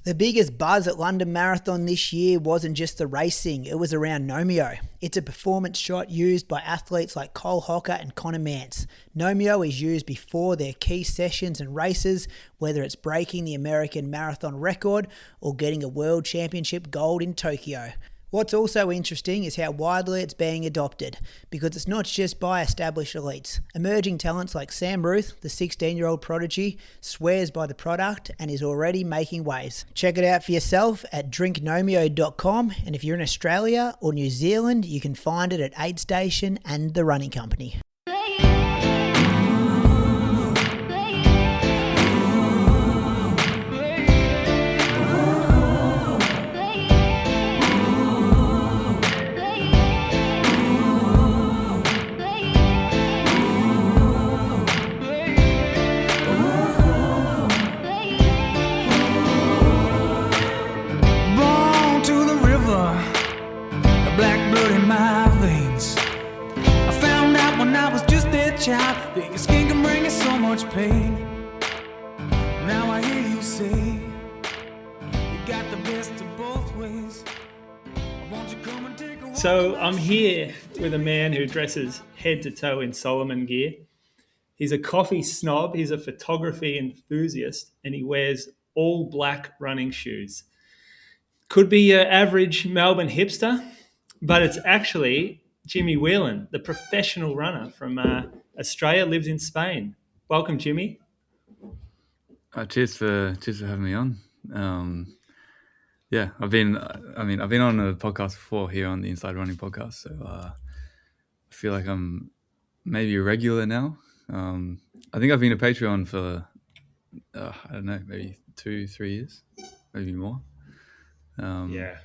The biggest buzz at London Marathon this year wasn't just the racing, it was around Nomio. It's a performance shot used by athletes like Hocker and Mantz. Nomio is used before their key sessions and races, whether it's breaking the American marathon record or getting a world championship gold in Tokyo. What's also interesting is how widely it's being adopted, because it's not just by established elites. Emerging talents like Sam Ruth, the 16-year-old prodigy, swears by the product and is already making waves. Check it out for yourself at drinknomio.com, and if you're in Australia or New Zealand, you can find it at Aid Station and The Running Company. That your skin can bring you so much pain. Now I hear you say you got the best of both ways. Won't you come and take a So I'm here with a man who dresses head to toe in Solomon gear. He's a coffee snob, he's a photography enthusiast, and he wears all black running shoes. Could be your average Melbourne hipster, but it's actually Jimmy Whelan, the professional runner from Australia, lives in Spain. Welcome, Jimmy. Cheers for having me on. I've been on a podcast before here on the Inside Running podcast, so I feel like I'm maybe a regular now. I think I've been a Patreon for I don't know, maybe 2-3 years, maybe more. I'm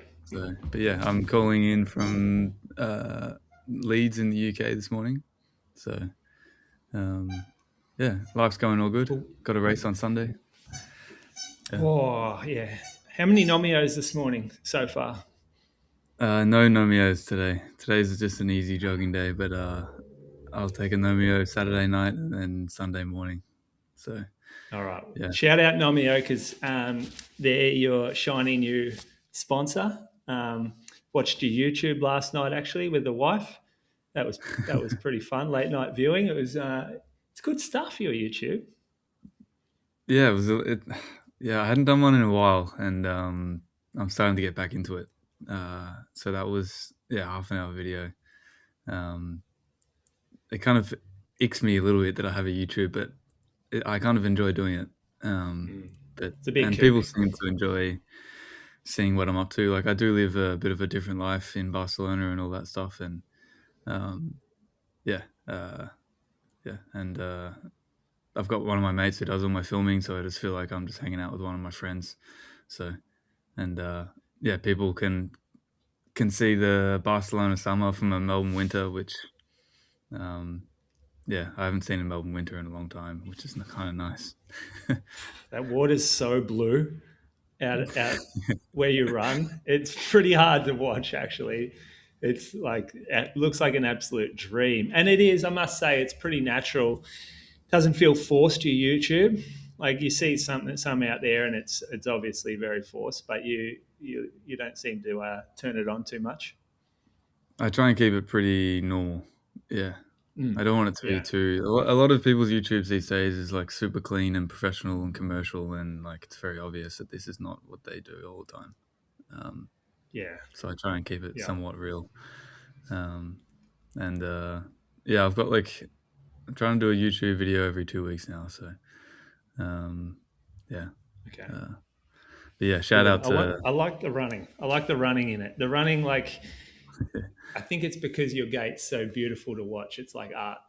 calling in from Leeds in the UK this morning. So, life's going all good. Got a race on Sunday. Oh, yeah. How many Nomios this morning so far? No Nomios today. Today's just an easy jogging day, but I'll take a Nomio Saturday night and then Sunday morning. So, all right. Yeah. Shout out Nomio because they're your shiny new sponsor. Watched your YouTube last night actually with the wife. That was pretty fun. Late night viewing. It was it's good stuff, your YouTube. Yeah, it was. I hadn't done one in a while, and I'm starting to get back into it. So that was half an hour video. It kind of icks me a little bit that I have a YouTube, but I kind of enjoy doing it. But people seem to enjoy seeing what I'm up to. Like I do live a bit of a different life in Barcelona and all that stuff, and I've got one of my mates who does all my filming, so I just feel like I'm just hanging out with one of my friends. So, and people can see the Barcelona summer from a Melbourne winter, which, I haven't seen a Melbourne winter in a long time, which is kind of nice. That water's so blue out where you run. It's pretty hard to watch, actually. It's like, it looks like an absolute dream. And it is, I must say, it's pretty natural. Doesn't feel forced, your YouTube. Like you see some out there and it's obviously very forced, but you don't seem to turn it on too much. I try and keep it pretty normal. Yeah. I don't want it to be too... A lot of people's YouTubes these days is like super clean and professional and commercial, and like it's very obvious that this is not what they do all the time. So I try and keep it somewhat real. I've got like... I'm trying to do a YouTube video every 2 weeks now, so Okay. Shout out to... I like the running. I like the running in it. The running, like, I think it's because your gait's so beautiful to watch. It's like art.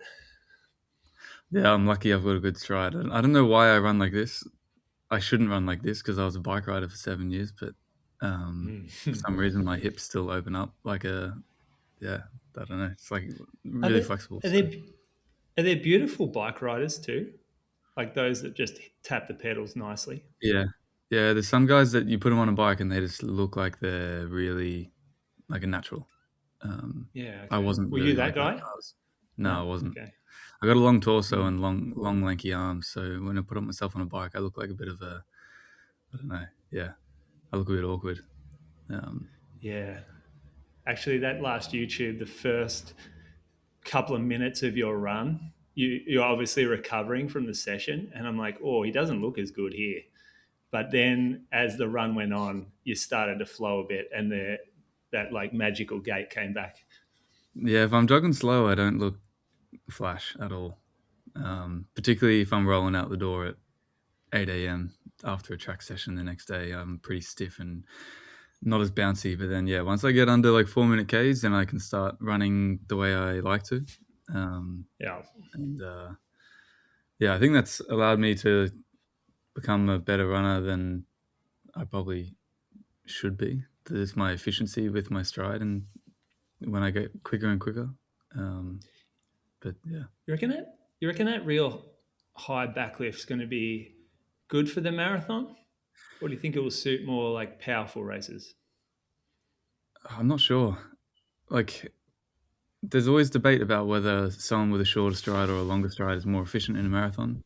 Yeah, I'm lucky I've got a good stride. I don't know why I run like this. I shouldn't run like this because I was a bike rider for 7 years, but for some reason my hips still open up like I don't know. It's like really flexible. Are there beautiful bike riders too? Like those that just tap the pedals nicely? Yeah. Yeah, there's some guys that you put them on a bike and they just look like they're really like a natural. Okay. I wasn't. Were really you that like guy? No, I wasn't. Okay. I got a long torso and long lanky arms, so when I put myself on a bike, I look like a bit of a, I don't know. Yeah, I look a bit awkward. Yeah. Actually, that last YouTube, the first couple of minutes of your run, you're obviously recovering from the session. And I'm like, oh, he doesn't look as good here. But then as the run went on, you started to flow a bit and that like magical gait came back. Yeah, if I'm jogging slow, I don't look flash at all. Particularly if I'm rolling out the door at 8 a.m. after a track session the next day. I'm pretty stiff and not as bouncy. But then, yeah, once I get under like 4-minute Ks, then I can start running the way I like to. Yeah. And yeah, I think that's allowed me to become a better runner than I probably should be. There's my efficiency with my stride and when I get quicker and quicker. But yeah. You reckon that real high backlift is going to be good for the marathon? Or do you think it will suit more like powerful races? I'm not sure. Like, there's always debate about whether someone with a shorter stride or a longer stride is more efficient in a marathon.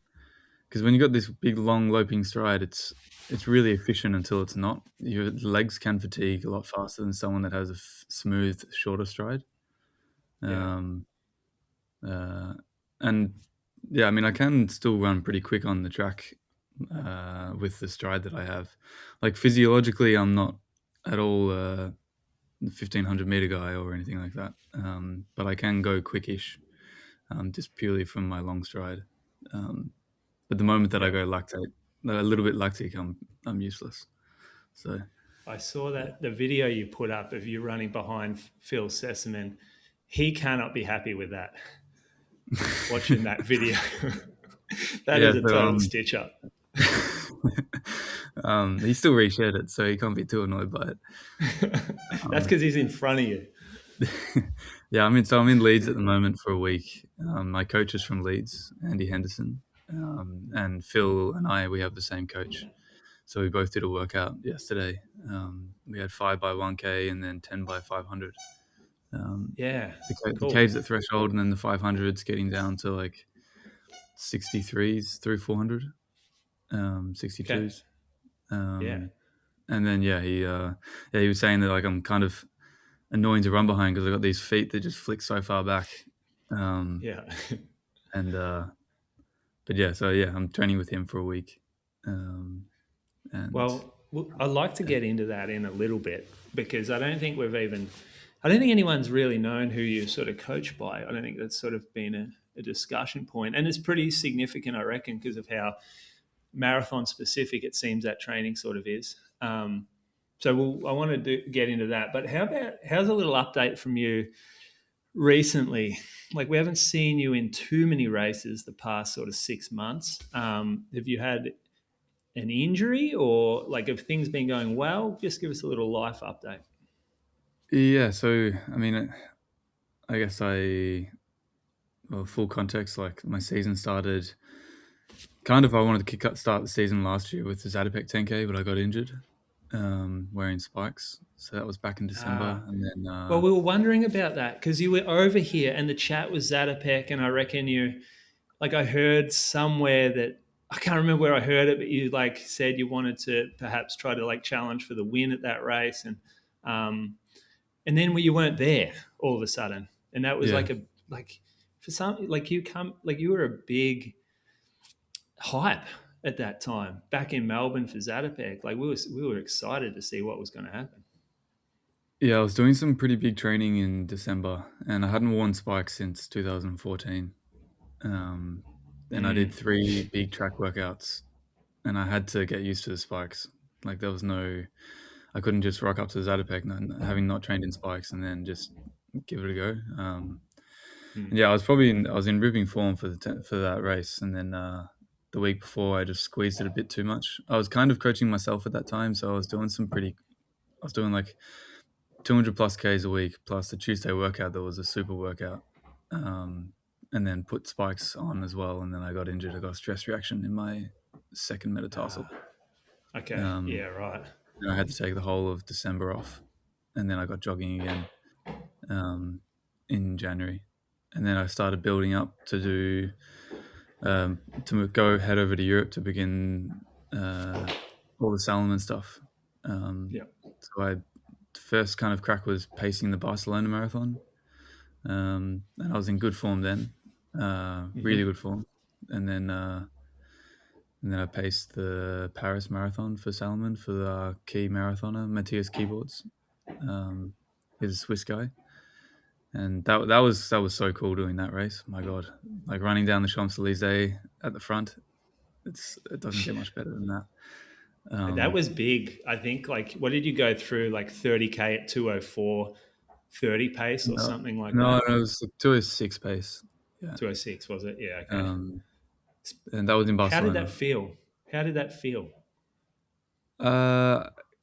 Because when you got this big, long, loping stride, it's really efficient until it's not. Your legs can fatigue a lot faster than someone that has a smooth, shorter stride. Yeah. And yeah, I mean, I can still run pretty quick on the track with the stride that I have. Like physiologically, I'm not at all the 1500 meter guy or anything like that. But I can go quickish just purely from my long stride. But the moment that I go lactate, a little bit lactic, I'm useless. So I saw that the video you put up of you running behind Phil Sessamon, he cannot be happy with that. Watching that video. That is a total stitch up. He still reshared it, so he can't be too annoyed by it. That's because he's in front of you. Yeah, I mean, so I'm in Leeds at the moment for a week. My coach is from Leeds, Andy Henderson, and Phil and we have the same coach. So we both did a workout yesterday. We had 5 by 1K and then 10 by 500. Yeah, the K's at threshold, and then the 500s getting down to like 63s through 400, 62s. Yeah. And then he was saying that like I'm kind of annoying to run behind because I got these feet that just flick so far back. Yeah. And but yeah, so yeah, I'm training with him for a week. And well, I'd like to get into that in a little bit because I don't think anyone's really known who you're sort of coached by. I don't think that's sort of been a discussion point. And it's pretty significant, I reckon, because of how marathon specific it seems that training sort of is. So I want to get into that. But how's a little update from you recently? Like, we haven't seen you in too many races the past sort of 6 months. Have you had an injury or like have things been going well? Just give us a little life update. Yeah, so I mean, I guess full context, like my season started I wanted to start the season last year with the Zatopek 10K, but I got injured wearing spikes. So that was back in December. And then well, we were wondering about that because you were over here and the chat was Zatopek, and I reckon I heard somewhere that I can't remember where I heard it, but you like said you wanted to perhaps try to like challenge for the win at that race, and then you weren't there all of a sudden, and that was you were a big hype at that time back in Melbourne for Zatopek. Like we were excited to see what was going to happen. Yeah, I was doing some pretty big training in December, and I hadn't worn spikes since 2014. And I did 3 big track workouts, and I had to get used to the spikes. Like I couldn't just rock up to Zatopek having not trained in spikes and then just give it a go. Yeah, I was in ripping form for that race, and then the week before I just squeezed it a bit too much. I was kind of coaching myself at that time, so I was doing like 200 plus Ks a week, plus the Tuesday workout that was a super workout. And then put spikes on as well, and then I got injured. I got a stress reaction in my second metatarsal. Okay. Yeah, right. And I had to take the whole of December off, and then I got jogging again in January, and then I started building up to do to head over to Europe to begin all the Salomon stuff. Yeah. So I first kind of crack was pacing the Barcelona marathon, and I was in good form then, really good form, and then I paced the Paris marathon for Salomon for the key marathoner Matthias Keyboards. He's a Swiss guy, and that was so cool doing that race. My God, like running down the Champs Elysees at the front, it doesn't get much better than that. That was big. I think, like, what did you go through? Like 30K at 2:04, 30 pace or something like no, that? it was 2:06 pace. Yeah, 2:06, was it? Yeah, okay. And that was in How did Barcelona. that feel? How did that feel?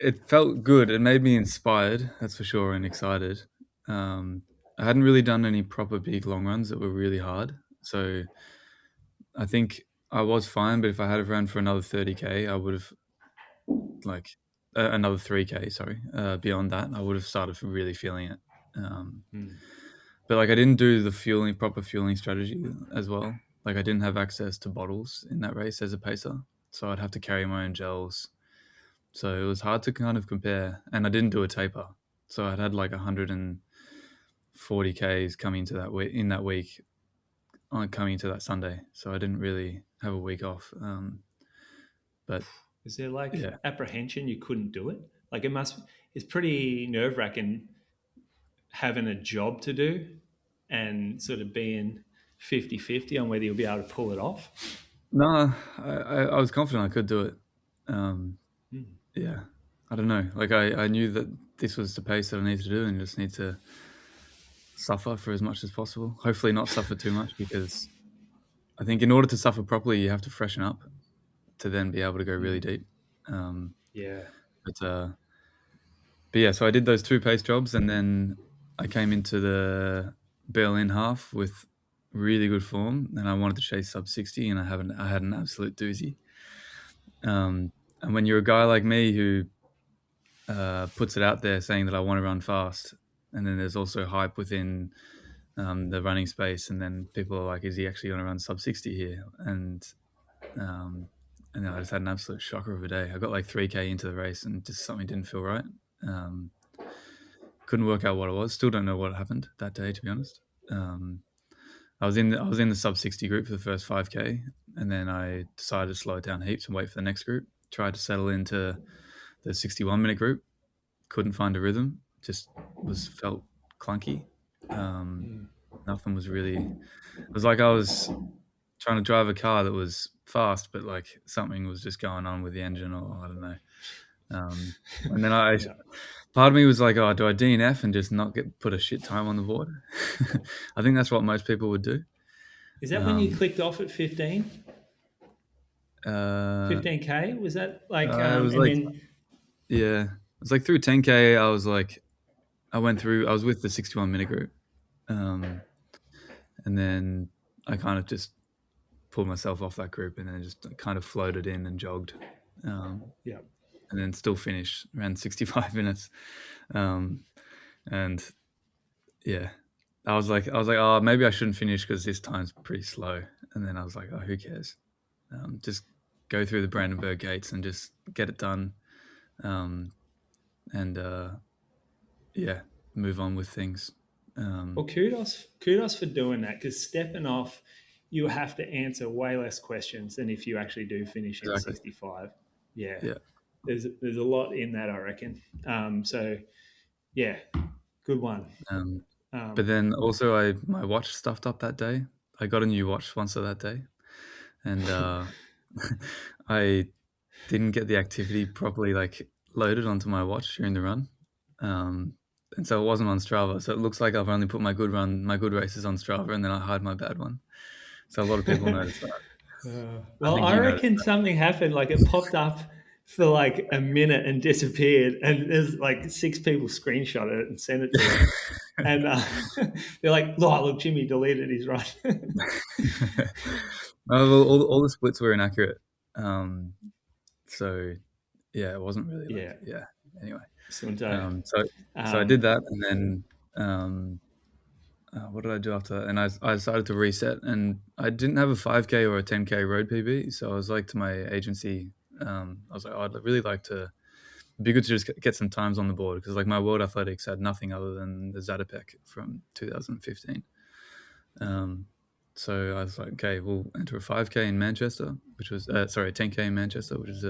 It felt good. It made me inspired, that's for sure, and excited. I hadn't really done any proper big long runs that were really hard, so I think I was fine. But if I had have run for another 30K, I would have like another 3K. Sorry, beyond that, I would have started really feeling it. But like I didn't do the proper fueling strategy as well. Like I didn't have access to bottles in that race as a pacer, so I'd have to carry my own gels. So it was hard to kind of compare, and I didn't do a taper. So I'd had like 140 Ks coming to that week coming into that Sunday. So I didn't really have a week off. But is there like yeah. apprehension you couldn't do it? Like it's pretty nerve wracking having a job to do and sort of being 50-50 on whether you'll be able to pull it off. No, I was confident I could do it. Yeah, I don't know. Like I knew that this was the pace that I needed to do, and just need to suffer for as much as possible. Hopefully not suffer too much, because I think in order to suffer properly, you have to freshen up to then be able to go really deep. Yeah. But yeah, so I did those 2 pace jobs, and then I came into the Berlin half with really good form, and I wanted to chase sub 60, and I had an absolute doozy. And when you're a guy like me who puts it out there saying that I want to run fast, and then there's also hype within the running space, and then people are like, is he actually going to run sub 60 here? And then I just had an absolute shocker of a day. I got like 3K into the race, and just something didn't feel right. Couldn't work out what it was. Still don't know what happened that day, to be honest. I was in the sub 60 group for the first 5K, and then I decided to slow it down heaps and wait for the next group. Tried to settle into the 61-minute group. Couldn't find a rhythm. Just felt clunky. Nothing was really. It was like I was trying to drive a car that was fast, but like something was just going on with the engine, or I don't know. And then part of me was like, oh, do I DNF and just not put a shit time on the board? I think that's what most people would do. Is that when you clicked off at 15? 15K? Was that like, it was yeah, it was like through 10K. I was with the 61-minute group. And then I kind of just pulled myself off that group, and then just kind of floated in and jogged. And then still finished around 65 minutes. And yeah, I was like, oh, maybe I shouldn't finish because this time's pretty slow. And then I was like, oh, who cares? Just go through the Brandenburg gates and just get it done. Yeah, move on with things. Well, kudos for doing that, because stepping off, you have to answer way less questions than if you actually do finish in 65. Yeah. There's a lot in that, I reckon. So, yeah, good one. But then also my watch stuffed up that day. I got a new watch sponsor that day, and I didn't get the activity properly like loaded onto my watch during the run, and so it wasn't on Strava. So it looks like I've only put my good races on Strava, and then I hide my bad one. So a lot of people noticed that. Well, I reckon something happened. Like it popped up for like a minute and disappeared, and there's like 6 people screenshotted it and sent it to them. And they're like, look, Jimmy deleted his run. All the splits were inaccurate. So yeah, it wasn't really anyway. So I did that, and then what did I do after that? And I decided to reset, and I didn't have a 5K or a 10K road PB. So I was like to my agency, I was like, I'd really like to be good to just get some times on the board, because like my World Athletics had nothing other than the Zatopek from 2015. So I was like, okay, we'll enter a 5K in Manchester, which was a 10K in Manchester, which is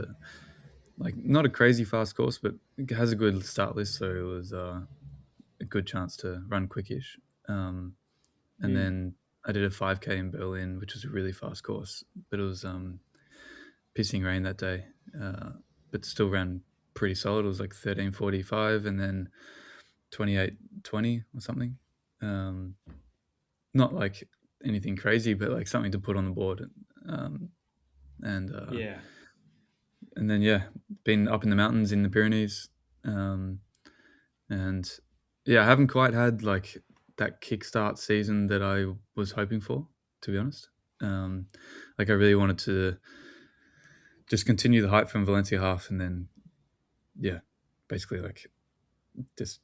like not a crazy fast course, but it has a good start list, so it was a good chance to run quickish. And then I did a 5K in Berlin, which was a really fast course, but it was pissing rain that day, but still ran pretty solid. It was like 13:45 and then 28:20 or something. Not like anything crazy, but like something to put on the board. And then been up in the mountains in the Pyrenees, and I haven't quite had like that kickstart season that I was hoping for, to be honest. Like I really wanted to just continue the hype from Valencia half, and then basically like just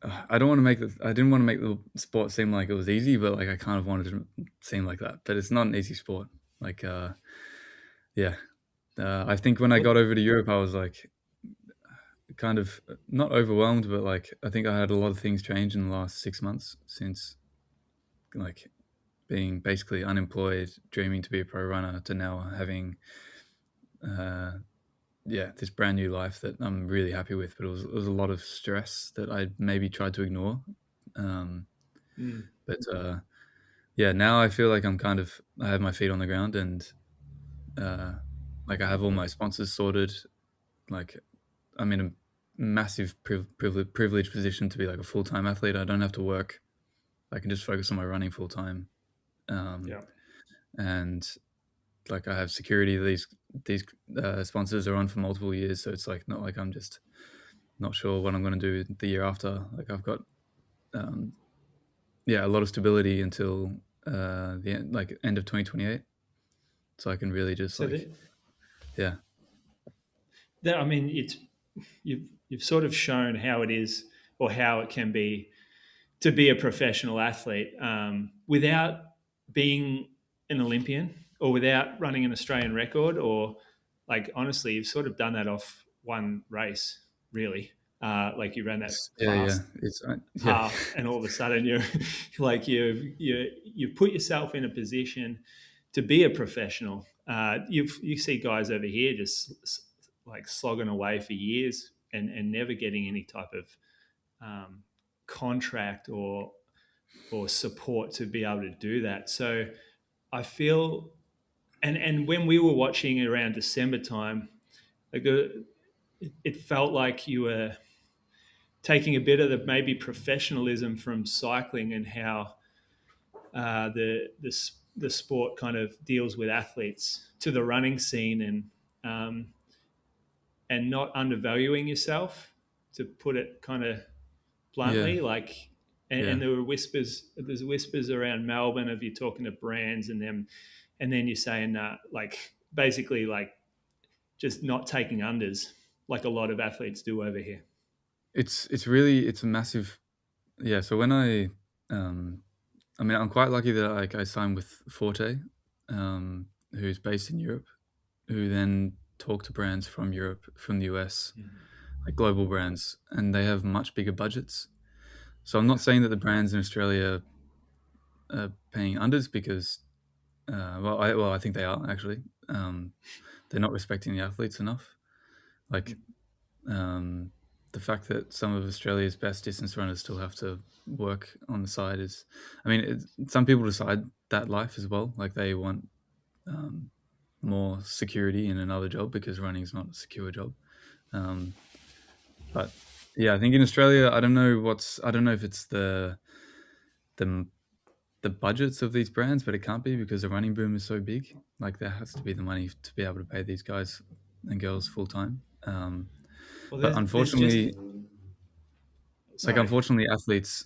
I didn't want to make the sport seem like it was easy, but like I kind of wanted it to seem like that. But it's not an easy sport. Like I think when I got over to Europe, I was like kind of not overwhelmed, but like I think I had a lot of things change in the last 6 months since like being basically unemployed, dreaming to be a pro runner, to now having this brand new life that I'm really happy with. But it was a lot of stress that I maybe tried to ignore. But now I feel like I have my feet on the ground, and like I have all my sponsors sorted. Like I'm in a massive privileged position to be like a full-time athlete. I don't have to work. I can just focus on my running full-time. And like I have security. These sponsors are on for multiple years, so it's like not like I'm just not sure what I'm going to do the year after. Like I've got a lot of stability until the end of 2028, so I can really just I mean, you've sort of shown how it is, or how it can be, to be a professional athlete without being an Olympian, or without running an Australian record, or like honestly, you've sort of done that off one race, really. Like you ran that fast half, and all of a sudden you're like you put yourself in a position to be a professional. You see guys over here just like slogging away for years and never getting any type of contract or support to be able to do that. So I feel, and when we were watching around December time, like it felt like you were taking a bit of the maybe professionalism from cycling, and how the sport kind of deals with athletes, to the running scene, and not undervaluing yourself, to put it kind of bluntly. And there's whispers around Melbourne of you talking to brands and then you're saying like basically like just not taking unders like a lot of athletes do over here. It's a massive so when I mean I'm quite lucky that I signed with Forte, who's based in Europe, who then talk to brands from Europe, from the US, like global brands, and they have much bigger budgets. So I'm not saying that the brands in Australia are paying unders, because I think they are actually. They're not respecting the athletes enough. Like the fact that some of Australia's best distance runners still have to work on the side is, I mean, some people decide that life as well. Like they want more security in another job, because running is not a secure job. But yeah, I think in Australia, I don't know if it's the budgets of these brands, but it can't be, because the running boom is so big. Like there has to be the money to be able to pay these guys and girls full time. But unfortunately, unfortunately, athletes,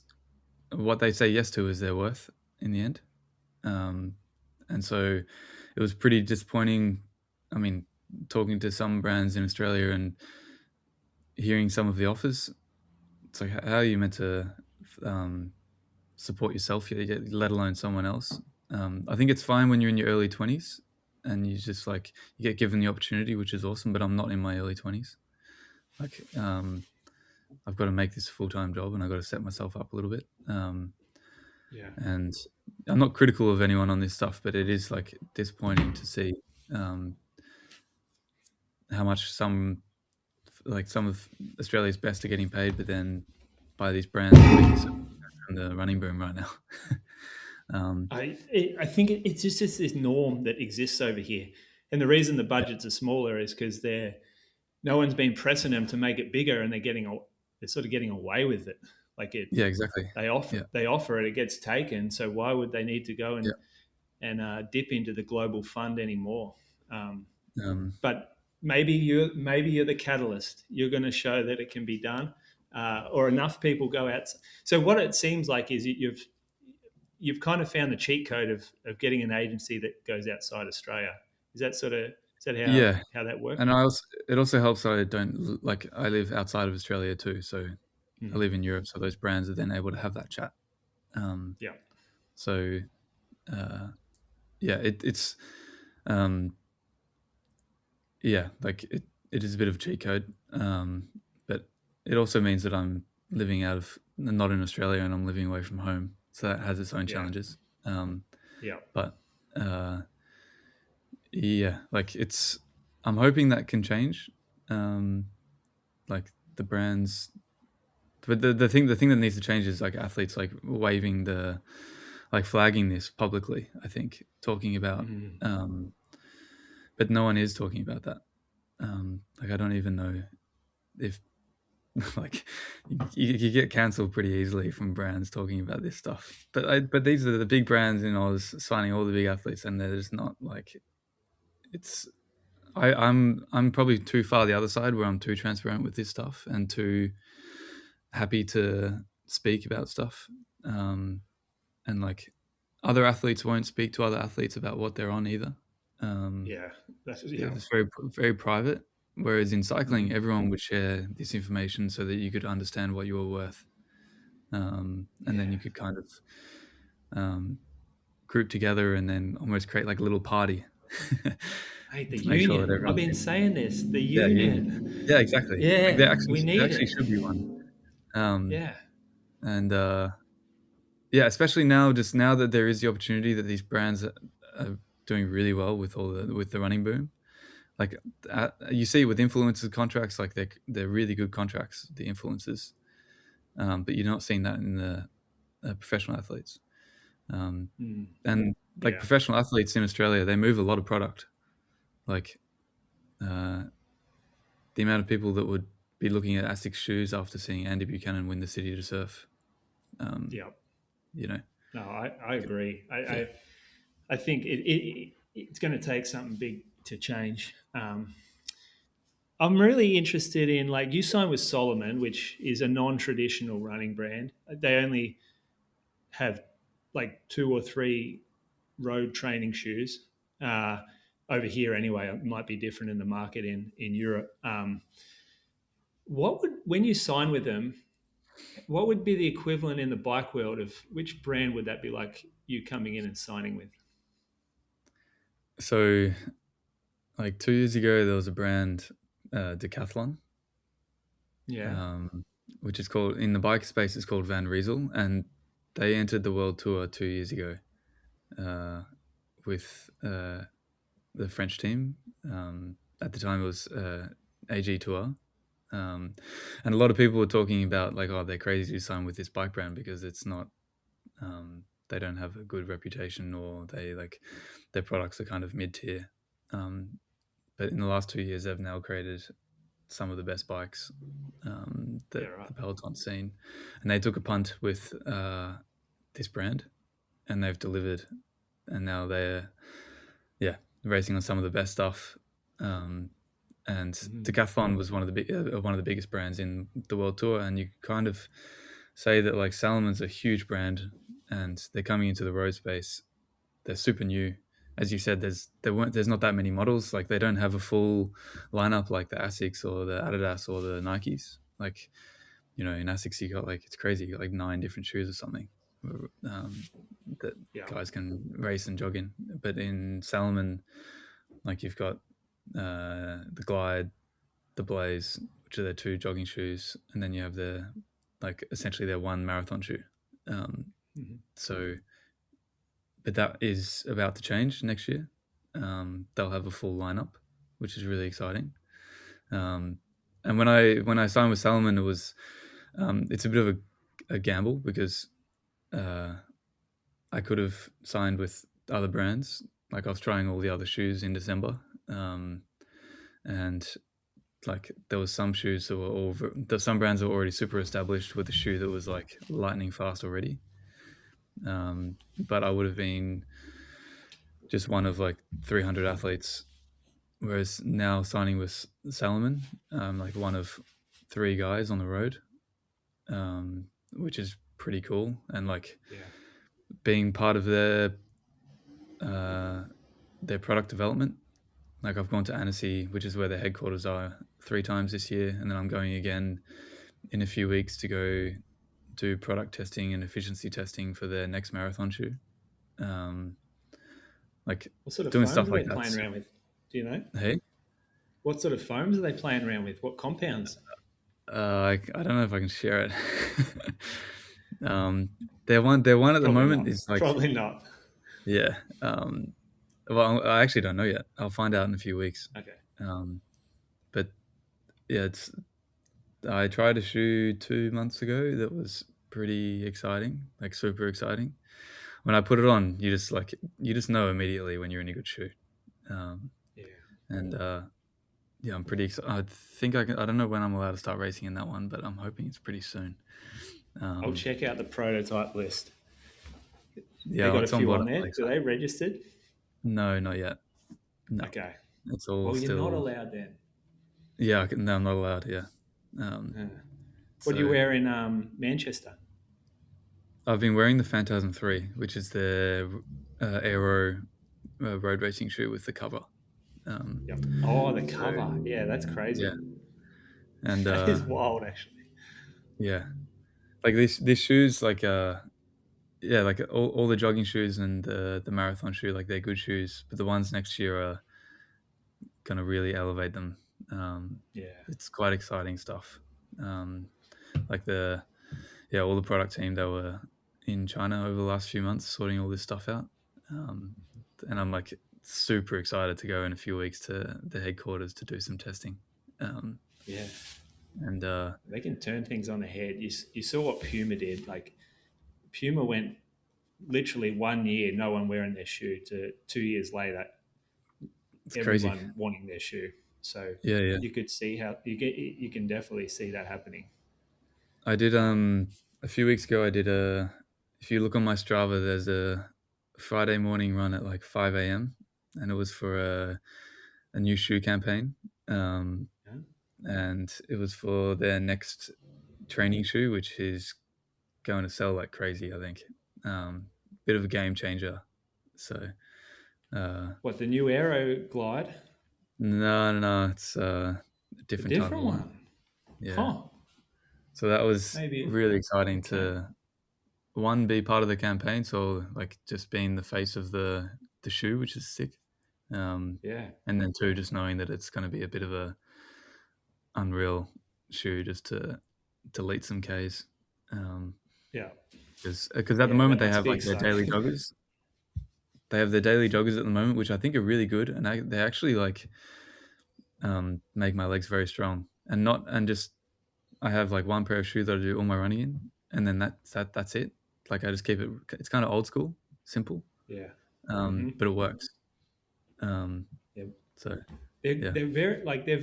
what they say yes to is their worth in the end. And so it was pretty disappointing. I mean, talking to some brands in Australia and hearing some of the offers, it's like, how are you meant to support yourself, let alone someone else? I think it's fine when you're in your early 20s and you just like, you get given the opportunity, which is awesome, but I'm not in my early 20s. Like, I've got to make this a full-time job, and I've got to set myself up a little bit. Yeah. And I'm not critical of anyone on this stuff, but it is like disappointing to see how much some of Australia's best are getting paid, but then by these brands from the running boom right now. I think it's just this norm that exists over here, and the reason the budgets are smaller is because no one's been pressing them to make it bigger, and they're sort of getting away with it. Like Yeah, exactly. they offer it, it gets taken. So why would they need to go Yeah. and dip into the global fund anymore? But maybe you're the catalyst. You're going to show that it can be done, or enough people go out. So what it seems like is you've kind of found the cheat code of getting an agency that goes outside Australia. Is that how that works? And it also helps that I don't I live outside of Australia too, so I live in Europe, so those brands are then able to have that chat. Yeah. So it's like it is a bit of a cheat code, but it also means that I'm living not in Australia, and I'm living away from home, so that has its own challenges. But like I'm hoping that can change. Like the brands, but the thing that needs to change is like athletes like waving flagging this publicly. I think talking about, but no one is talking about that. Like I don't even know if like you get cancelled pretty easily from brands talking about this stuff. But these are the big brands in Oz signing all the big athletes, and they're just not like it's. I'm probably too far the other side where I'm too transparent with this stuff and too happy to speak about stuff. And like other athletes won't speak to other athletes about what they're on either. It's very, very private. Whereas in cycling, everyone would share this information so that you could understand what you were worth. And then you could kind of group together and then almost create like a little party. Hey, the union. Sure I've been saying this. The union. Yeah, exactly. Yeah, like there actually it. Should be one. And especially now that there is the opportunity that these brands are doing really well with the running boom. Like you see with influencers contracts, like they're really good contracts, the influencers, but you're not seeing that in the professional athletes. And like professional athletes in Australia, they move a lot of product. Like the amount of people that would be looking at ASICS shoes after seeing Andy Buchanan win the City to Surf. You know. No, I agree. I think it's going to take something big to change. I'm really interested in, like, you signed with Solomon, which is a non-traditional running brand. They only have like 2 or 3 road training shoes over here anyway. It might be different in the market in Europe. When you sign with them, what would be the equivalent in the bike world of which brand would that be, like you coming in and signing with? So like 2 years ago, there was a brand, Decathlon. Which is called, in the bike space, it's called Van Riesel, and they entered the world tour 2 years ago with the French team. At the time, it was AG Tour. And a lot of people were talking about like, oh, they're crazy to sign with this bike brand because it's not, they don't have a good reputation, or their products are kind of mid-tier. But in the last 2 years, they've now created some of the best bikes that the Peloton's seen, and they took a punt with this brand, and they've delivered, and now they're racing on some of the best stuff. And Decathlon was one of the biggest brands in the world tour, and you kind of say that like Salomon's a huge brand, and they're coming into the road space. They're super new. As you said, there's not that many models. Like they don't have a full lineup like the ASICS or the Adidas or the Nikes. Like, you know, in ASICS you got like, it's crazy, you got like 9 different shoes or something that guys can race and jog in. But in Salomon, like you've got the Glide, the Blaze, which are their 2 jogging shoes, and then you have their essentially their 1 marathon shoe. So, but that is about to change next year. They'll have a full lineup, which is really exciting. And when I signed with Salomon, it was it's a bit of a gamble because I could have signed with other brands. Like I was trying all the other shoes in December, and like there was some shoes that were there's some brands that were already super established with a shoe that was like lightning fast already. But I would have been just one of like 300 athletes, whereas now signing with Salomon, like one of 3 guys on the road, which is pretty cool. And like being part of their product development. Like I've gone to Annecy, which is where their headquarters are, 3 times this year, and then I'm going again in a few weeks to go do product testing and efficiency testing for their next marathon shoe. Like what sort of doing foams stuff are like they that. playing around with? Do you know? Hey, what sort of foams are they playing around with? What compounds? I don't know if I can share it. Their one at Probably the moment not. is like Probably not. Yeah. Well, I actually don't know yet. I'll find out in a few weeks. Okay. But yeah, I tried a shoe 2 months ago that was pretty exciting, like super exciting. When I put it on, you just know immediately when you're in a good shoe. And yeah, I'm pretty excited. I think I don't know when I'm allowed to start racing in that one, but I'm hoping it's pretty soon. I'll check out the prototype list. Yeah, they got a it's few on on there. Alex. Are they registered? No, not yet. No. Okay. It's all Well, still. you're not allowed then. Yeah, no, I'm not allowed. Yeah. What do you wear in Manchester? I've been wearing the Phantasm 3, which is the aero road racing shoe with the cover. Yep. Oh, the cover. Yeah, that's crazy. Yeah. And that is wild, actually. Yeah. Like these shoes, like like all the jogging shoes and the marathon shoe, like they're good shoes, but the ones next year are gonna really elevate them. It's quite exciting stuff. Like all the product team, they were in China over the last few months sorting all this stuff out, and I'm like super excited to go in a few weeks to the headquarters to do some testing. And they can turn things on the head. You saw what Puma did. Like Puma went literally 1 year, no one wearing their shoe, to 2 years later, it's everyone crazy. wanting their shoe. So yeah, you could see how you can definitely see that happening. I did a few weeks ago. I did if you look on my Strava, there's a Friday morning run at like 5 a.m. and it was for a new shoe campaign. And it was for their next training shoe, which is going to sell like crazy, I think. Bit of a game changer. So, what, the new Aero Glide? No, it's a different type of one. Yeah. Huh. So that was really exciting to be part of the campaign. So like just being the face of the shoe, which is sick. And then 2, just knowing that it's going to be a bit of a unreal shoe just to delete some Ks. Because at the moment they have like their daily joggers. They have their daily joggers at the moment, which I think are really good, and they actually like make my legs very strong. And just I have like one pair of shoes that I do all my running in, and then that's it. Like I just keep it. It's kind of old school, simple. But it works. So they're very like they're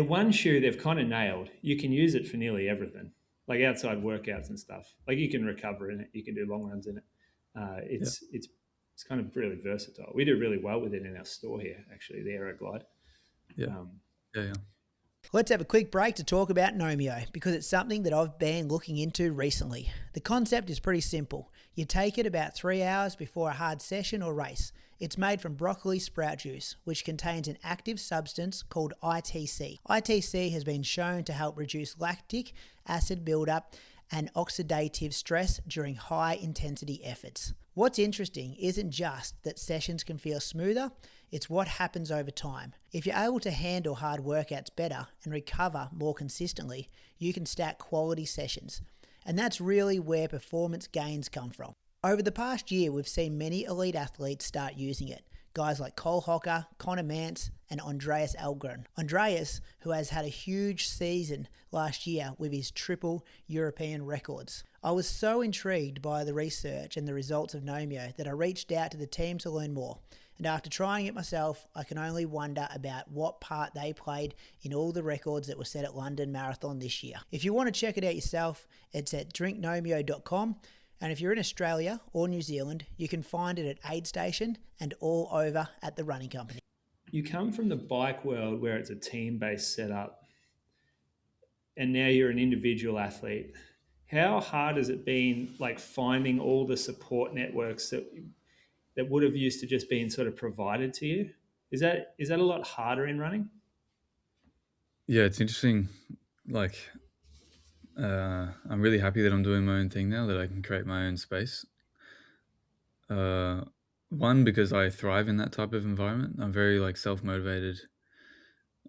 one shoe they've kind of nailed. You can use it for nearly everything, like outside workouts and stuff. Like you can recover in it, you can do long runs in it. It's kind of really versatile. We do really well with it in our store here, actually, the Aero Glide. Yeah. Let's have a quick break to talk about Nomio, because it's something that I've been looking into recently. The concept is pretty simple. You take it about 3 hours before a hard session or race. It's made from broccoli sprout juice, which contains an active substance called ITC. ITC has been shown to help reduce lactic acid buildup and oxidative stress during high-intensity efforts. What's interesting isn't just that sessions can feel smoother, it's what happens over time. If you're able to handle hard workouts better and recover more consistently, you can stack quality sessions. And that's really where performance gains come from. Over the past year, we've seen many elite athletes start using it. Guys like Cole Hocker, Connor Mantz, and Andreas Algren. Andreas, who has had a huge season last year with his triple European records. I was so intrigued by the research and the results of Nomio that I reached out to the team to learn more. And after trying it myself, I can only wonder about what part they played in all the records that were set at London Marathon this year. If you want to check it out yourself, it's at drinknomio.com. And if you're in Australia or New Zealand, you can find it at Aid Station and all over at the Running Company. You come from the bike world where it's a team-based setup, and now you're an individual athlete. How hard has it been, like, finding all the support networks that would have used to just been sort of provided to you? Is that a lot harder in running? Yeah, it's interesting. Like, I'm really happy that I'm doing my own thing now, that I can create my own space. One, because I thrive in that type of environment. I'm very like self-motivated.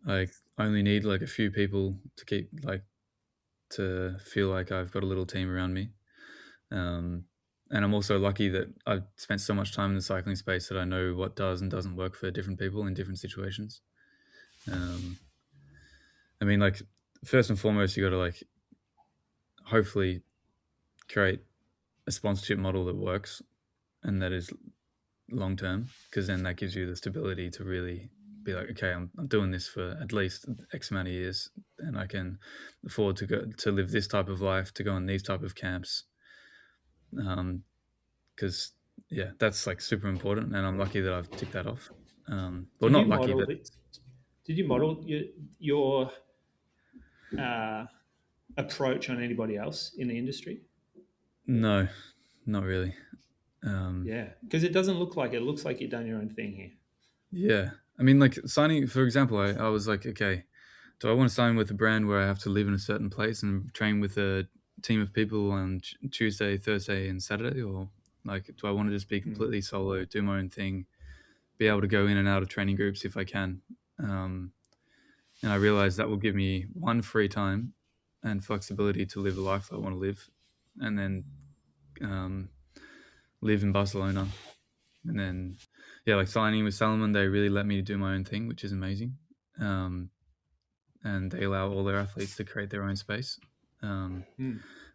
I only need like a few people to keep to feel like I've got a little team around me. And I'm also lucky that I've spent so much time in the cycling space that I know what does and doesn't work for different people in different situations. I mean, like, first and foremost, you got to like hopefully create a sponsorship model that works and that is long term, because then that gives you the stability to really be like, okay, I'm doing this for at least X amount of years, and I can afford to live this type of life, to go on these type of camps. Because yeah, that's like super important, and I'm lucky that I've ticked that off. Well, not lucky, but did you model your approach on anybody else in the industry? No, not really. Yeah, because it doesn't look like it. It looks like you've done your own thing here. Yeah, I mean, like signing, for example, I was like, okay, do I want to sign with a brand where I have to live in a certain place and train with a team of people on Tuesday, Thursday, and Saturday, or like, do I want to just be completely solo, do my own thing, be able to go in and out of training groups if I can? And I realized that will give me one, free time and flexibility to live the life I want to live, and then live in Barcelona. And then, yeah, like signing with Salomon, they really let me do my own thing, which is amazing. And they allow all their athletes to create their own space,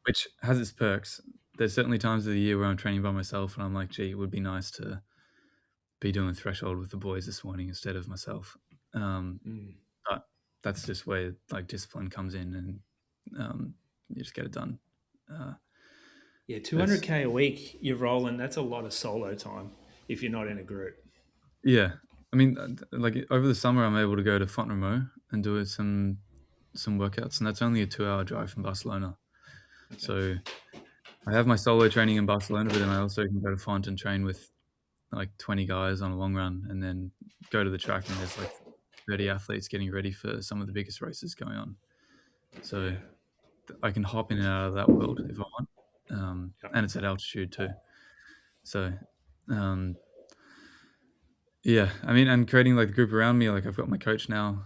which has its perks. There's certainly times of the year where I'm training by myself and I'm like, gee, it would be nice to be doing threshold with the boys this morning instead of myself. But that's just where like discipline comes in, and you just get it done. Yeah, 200K a week you're rolling. That's a lot of solo time if you're not in a group. Yeah, I mean, like over the summer, I'm able to go to Font-Romeu and do some workouts, and that's only a 2-hour drive from Barcelona. Okay. So I have my solo training in Barcelona, but then I also can go to Font and train with like 20 guys on a long run, and then go to the track and there's like 30 athletes getting ready for some of the biggest races going on. So I can hop in and out of that world if I want. And it's at altitude too. So, yeah, I mean, and creating like the group around me, like I've got my coach now.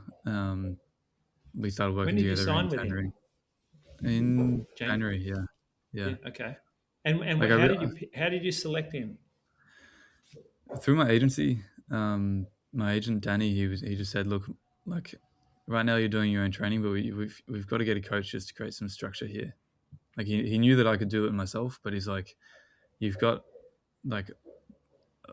We started working together in January. In January, yeah. Okay. And like how did you select him? Through my agency. My agent Danny, he just said, look, like right now you're doing your own training, but we've got to get a coach just to create some structure here. Like he knew that I could do it myself, but he's like, you've got like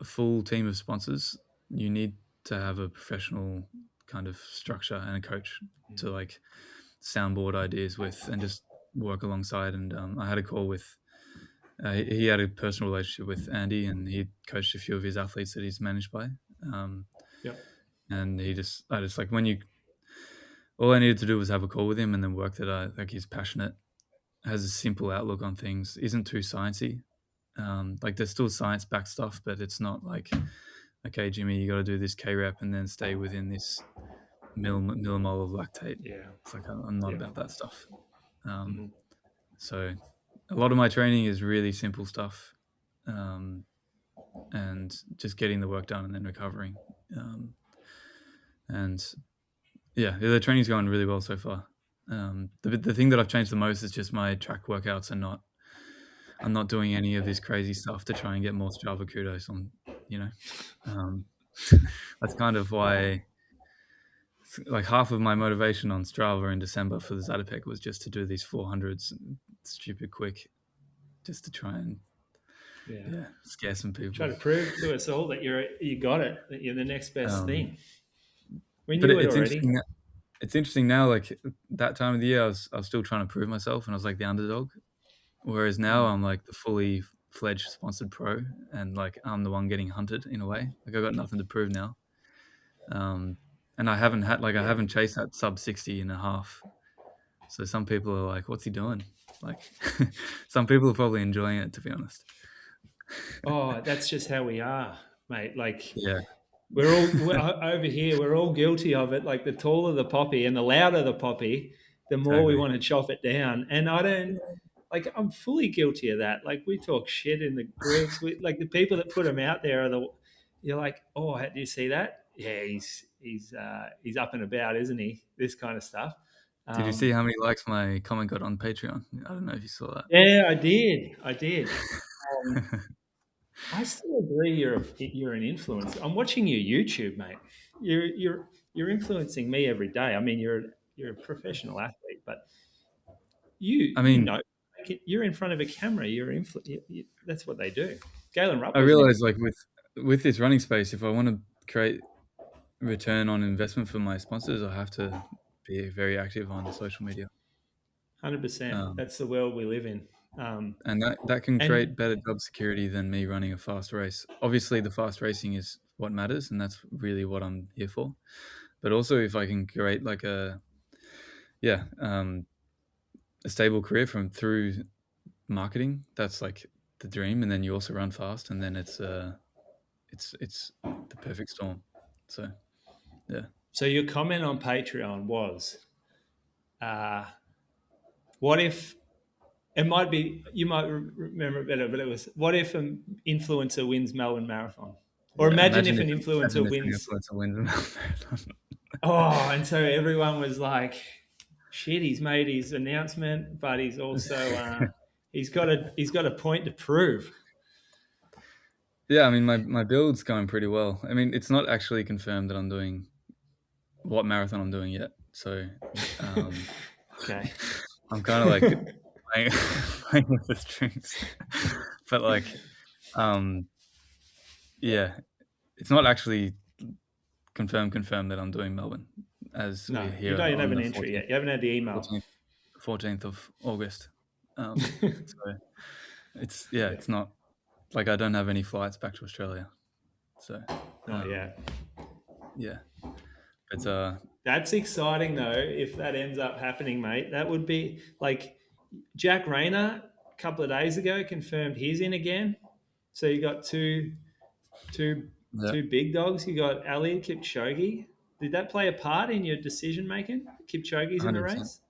a full team of sponsors. You need to have a professional kind of structure and a coach to like soundboard ideas with and just work alongside. And I had a call with, he had a personal relationship with Andy, and he coached a few of his athletes that he's managed by. And I just like all I needed to do was have a call with him, and then work that like he's passionate, has a simple outlook on things, isn't too sciencey. Like there's still science-backed stuff, but it's not like, okay, Jimmy, you got to do this K rep and then stay within this millimole of lactate. Yeah, it's like I'm not about that stuff. So a lot of my training is really simple stuff, and just getting the work done and then recovering. And yeah, the training's going really well so far. The thing that I've changed the most is just my track workouts, and I'm not doing any of this crazy stuff to try and get more Strava kudos on, that's kind of why, like, half of my motivation on Strava in December for the Zatopek was just to do these 400s stupid quick, just to try and scare some people. Try to prove to us all that you got it, that you're the next best thing. We But knew it it's already. it's interesting now. Like, that time of the year, I was still trying to prove myself, and I was like the underdog. Whereas now I'm like the fully fledged sponsored pro, and like I'm the one getting hunted in a way. Like, I got nothing to prove now. And I haven't chased that sub 60 and a half. So some people are like, what's he doing? Like, some people are probably enjoying it, to be honest. Oh, that's just how we are, mate. Like, Yeah, we're over here. We're all guilty of it. Like, the taller the poppy and the louder the poppy, the more we exactly. want to chop it down. And I don't, like, I'm fully guilty of that. Like, we talk shit in the groups. Like, the people that put them out there are you're like, oh, do you see that? Yeah, he's up and about, isn't he? This kind of stuff. Did you see how many likes my comment got on Patreon? I don't know if you saw that. Yeah, I did. I still agree you're an influencer. I'm watching your YouTube, mate. You're influencing me every day. I mean, you're a professional athlete, but you're in front of a camera. That's what they do. Galen Rupp. I realize, like, with this running space, if I want to create return on investment for my sponsors, I have to be very active on social media. 100%. That's the world we live in. And that can create better job security than me running a fast race. Obviously, the fast racing is what matters, and that's really what I'm here for. But also, if I can create like a stable career through marketing, that's like the dream. And then you also run fast, and then it's the perfect storm. So, yeah. So your comment on Patreon was, what if it might be, you might remember it better, but it was, what if an influencer wins Melbourne Marathon? Or imagine if an influencer wins Melbourne Marathon. Oh, and so everyone was like, shit, he's made his announcement, but he's also he's got a point to prove. Yeah, I mean, my build's going pretty well. I mean, it's not actually confirmed that I'm doing what marathon I'm doing yet. So, okay, I'm kind of like playing with the strings. But like, yeah, it's not actually confirmed that I'm doing Melbourne. No, you don't have an entry yet. You haven't had the email. 14th of August. So it's not like I don't have any flights back to Australia. So yeah, but that's exciting though. If that ends up happening, mate, that would be like Jack Rayner a couple of days ago confirmed he's in again. So you got two big dogs. You got Ali Kipchoge. Did that play a part in your decision making? Kipchoge's in the race.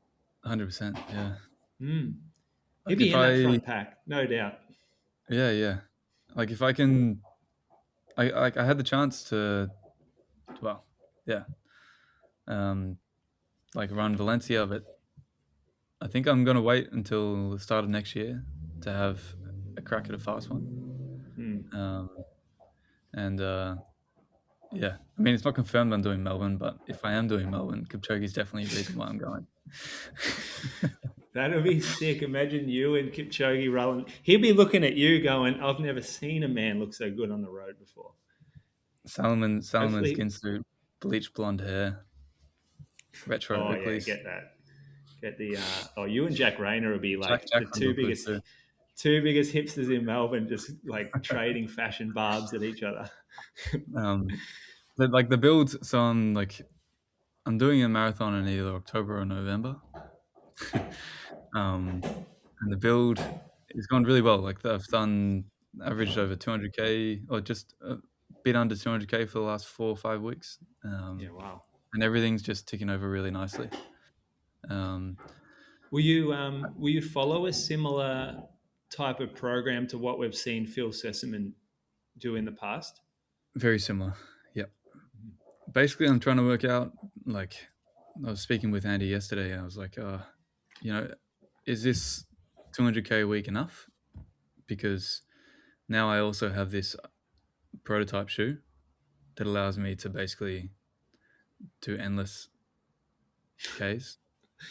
100%, yeah. He'd be in that front pack, no doubt. Yeah. Like, if I can, I had the chance to, like, run Valencia, but I think I'm gonna wait until the start of next year to have a crack at a fast one. Yeah, I mean, it's not confirmed I'm doing Melbourne, but if I am doing Melbourne, Kipchoge's definitely a reason why I'm going. That'll be sick. Imagine you and Kipchoge rolling. He'll be looking at you going, I've never seen a man look so good on the road before. Salomon skin suit, bleached blonde hair, retro Oakleys. Yeah, get that. Get the you and Jack Rayner will be like Jack the two biggest hipsters in Melbourne, just like trading fashion barbs at each other. But like the build, so I'm doing a marathon in either October or November. And the build has gone really well. Like, I've averaged over 200k or just a bit under 200k for the last 4 or 5 weeks. Wow. And everything's just ticking over really nicely. Will you follow a similar type of program to what we've seen Phil Sessamon do in the past? Very similar. Yep. Basically, I'm trying to work out, like, I was speaking with Andy yesterday. I was like, is this 200K a week enough? Because now I also have this prototype shoe that allows me to basically do endless Ks, That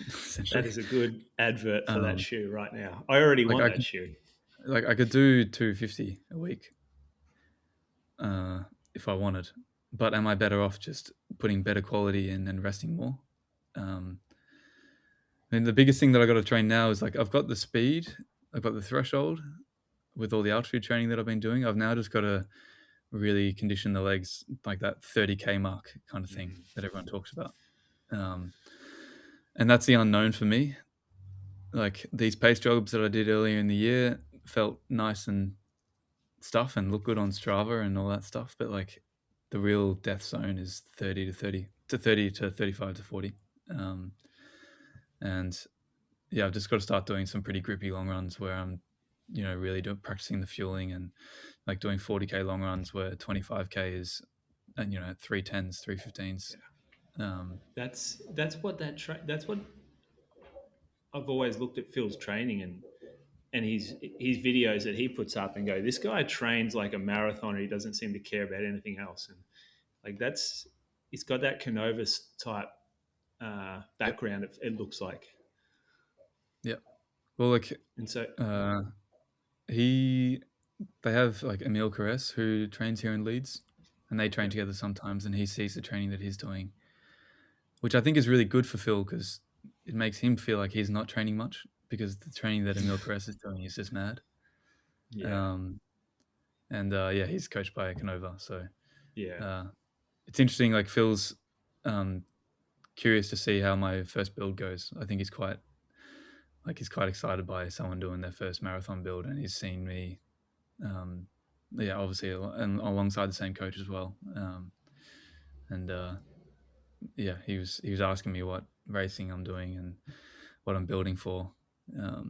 essentially. is a good advert for that Um, shoe right now. I already like want I that could, shoe. I could do 250 a week if I wanted, but am I better off just putting better quality in and resting more? And the biggest thing that I got to train now is like I've got the speed, I've got the threshold with all the altitude training that I've been doing. I've now just got to really condition the legs like that 30K mark kind of thing that everyone talks about. And that's the unknown for me. Like these pace jobs that I did earlier in the year felt nice and stuff and look good on Strava and all that stuff. But like the real death zone is 30 to 30 to 30 to 35 to 40. And yeah, I've just got to start doing some pretty grippy long runs where I'm, really practicing the fueling and like doing 40K long runs where 25K is, and 310s, 315s. That's what that's what I've always looked at Phil's training and his videos that he puts up and go, this guy trains like a marathoner. He doesn't seem to care about anything else, and like he's got that Canovas type Yep. background. It looks like, Yeah. Well, like and so they have like Emil Caress who trains here in Leeds, and they train together sometimes, and he sees the training that he's doing, which I think is really good for Phil because it makes him feel like he's not training much because the training that Emil Caress is doing is just mad. yeah, And he's coached by Canova, so yeah, it's interesting. Like Phil's curious to see how my first build goes. I think he's quite excited by someone doing their first marathon build, and he's seen me, obviously, and alongside the same coach as well. He was asking me what racing I'm doing and what I'm building for, but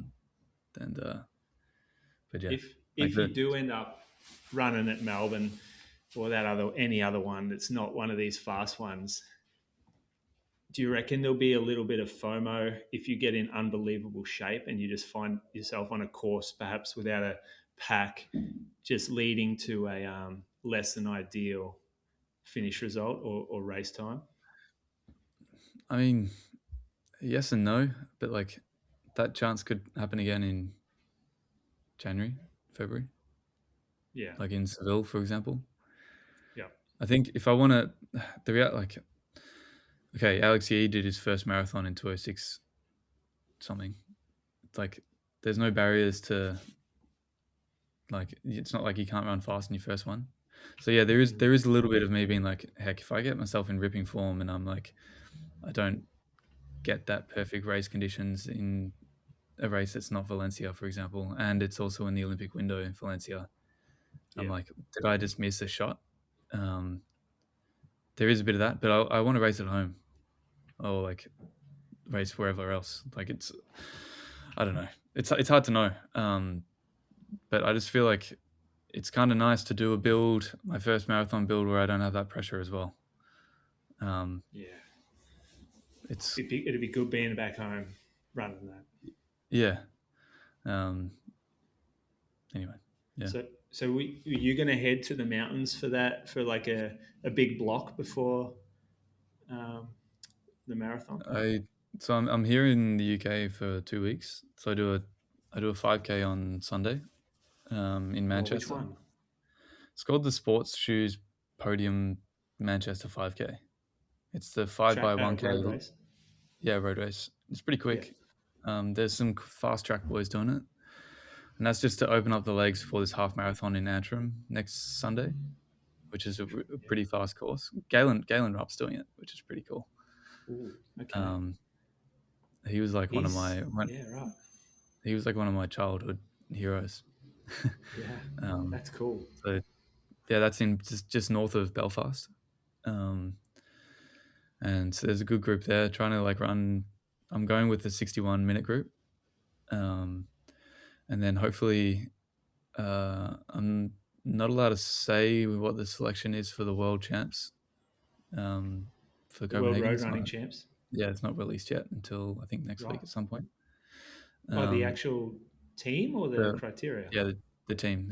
yeah, like if you do end up running at Melbourne or any other one that's not one of these fast ones, do you reckon there'll be a little bit of FOMO if you get in unbelievable shape and you just find yourself on a course perhaps without a pack, just leading to a less than ideal finish result or race time? I mean, yes and no, but like that chance could happen again in January, February, Yeah, like in Seville, for example. yeah, I think if I want to, okay, Alex Yee did his first marathon in 206 something. It's like there's no barriers to, like, it's not like you can't run fast in your first one. So yeah, there is a little bit of me being like, heck, if I get myself in ripping form and I'm like, I don't get that perfect race conditions in a race that's not Valencia, for example, and it's also in the Olympic window in Valencia, I'm yeah, like, did I just miss a shot? There is a bit of that, but I want to race at home or like race wherever else. Like I don't know. It's hard to know. But I just feel like it's kind of nice to do a build, my first marathon build, where I don't have that pressure as well. yeah. It's It'd be good being back home running that. yeah. Anyway, yeah. So were you going to head to the mountains for that, for like a big block before the marathon? I'm here in the UK for 2 weeks. So I do a 5K on Sunday, in Oh, which Manchester. one? It's called the Sports Shoes Podium Manchester 5K. It's the 5 by 1K Road race. Yeah, road race. It's pretty Yeah. quick. There's some fast track boys doing it, and that's just to open up the legs for this half marathon in Antrim next Sunday, which is a pretty fast course. Galen Rupp's doing it, which is pretty cool. Ooh, okay. He was like one of yeah, right. He was like one of my childhood heroes. Yeah, that's cool. So yeah, that's in just north of Belfast, and so there's a good group there trying to like run. I'm going with the 61-minute group, and then hopefully I'm not allowed to say what the selection is for the world champs for The World Copenhagen. Road Running Champs. Yeah, it's not released yet until I think next week at some point. The actual team or the criteria? Yeah, the team.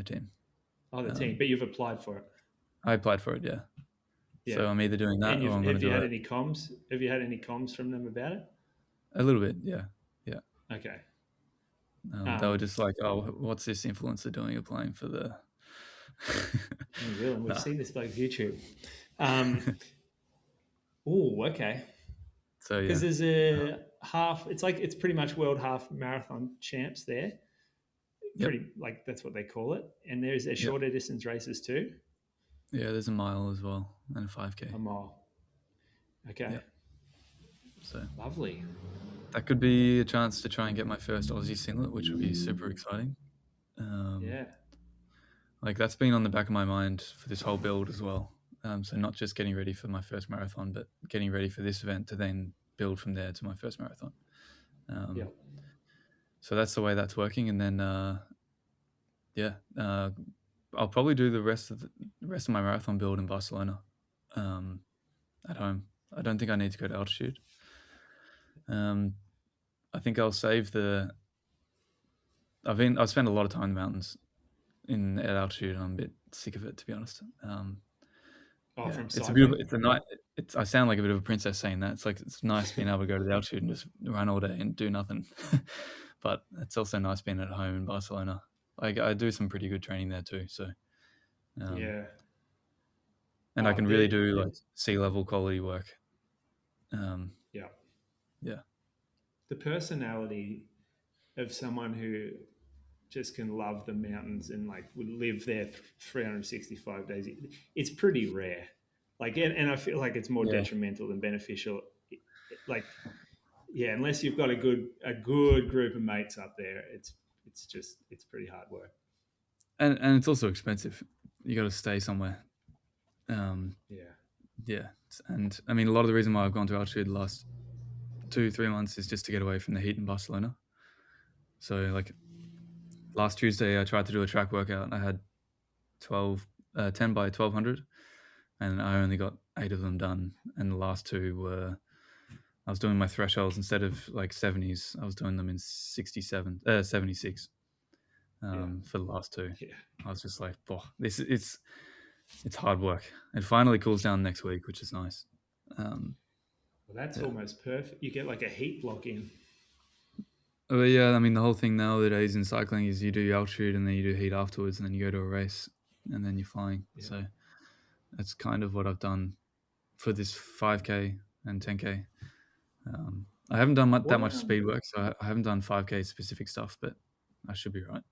Oh, the team. But you've applied for it. I applied for it, yeah. Yeah. So I'm either doing that or I'm going to do it. Any comms? Have you had any comms from them about it? A little bit, yeah. Okay. They were just like, "Oh, what's this influencer doing applying for the?" Whelan, we've seen this bloke's YouTube. Okay. So yeah, because there's a half. It's pretty much world half marathon champs there. Pretty like that's what they call it. And there's a shorter distance races too. Yeah, there's a mile as well and a 5K. A mile. Okay. Yep. So lovely. That could be a chance to try and get my first Aussie singlet, which would be super exciting. Like that's been on the back of my mind for this whole build as well. So not just getting ready for my first marathon, but getting ready for this event to then build from there to my first marathon. So that's the way that's working. And then, I'll probably do the rest of my marathon build in Barcelona at home. I don't think I need to go to altitude. I think I'll save I've spent a lot of time in the mountains at altitude, and I'm a bit sick of it, to be honest. From cycling? I sound like a bit of a princess saying that. It's like, it's nice being able to go to the altitude and just run all day and do nothing. But it's also nice being at home in Barcelona. Like I do some pretty good training there too. So, and I can really do like sea level quality work. The personality of someone who just can love the mountains and like would live there 365 days. It's pretty rare. Like, and I feel like it's more detrimental than beneficial. Like, unless you've got a good group of mates up there, it's pretty hard work. And it's also expensive. You got to stay somewhere. Yeah. And I mean, a lot of the reason why I've gone to altitude the last 2-3 months is just to get away from the heat in Barcelona. So like last Tuesday, I tried to do a track workout and I had 10 by 1200 and I only got 8 of them done. And the last 2 were, I was doing my thresholds instead of like 70s, I was doing them in 76 for the last 2. Yeah. I was just like, it's hard work. It finally cools down next week, which is nice. Well, that's almost perfect. You get like a heat block in. But yeah, I mean, the whole thing nowadays in cycling is you do altitude and then you do heat afterwards and then you go to a race and then you're flying. Yeah. So that's kind of what I've done for this 5K and 10K. I haven't done that much speed work, so I haven't done 5K specific stuff, but I should be right.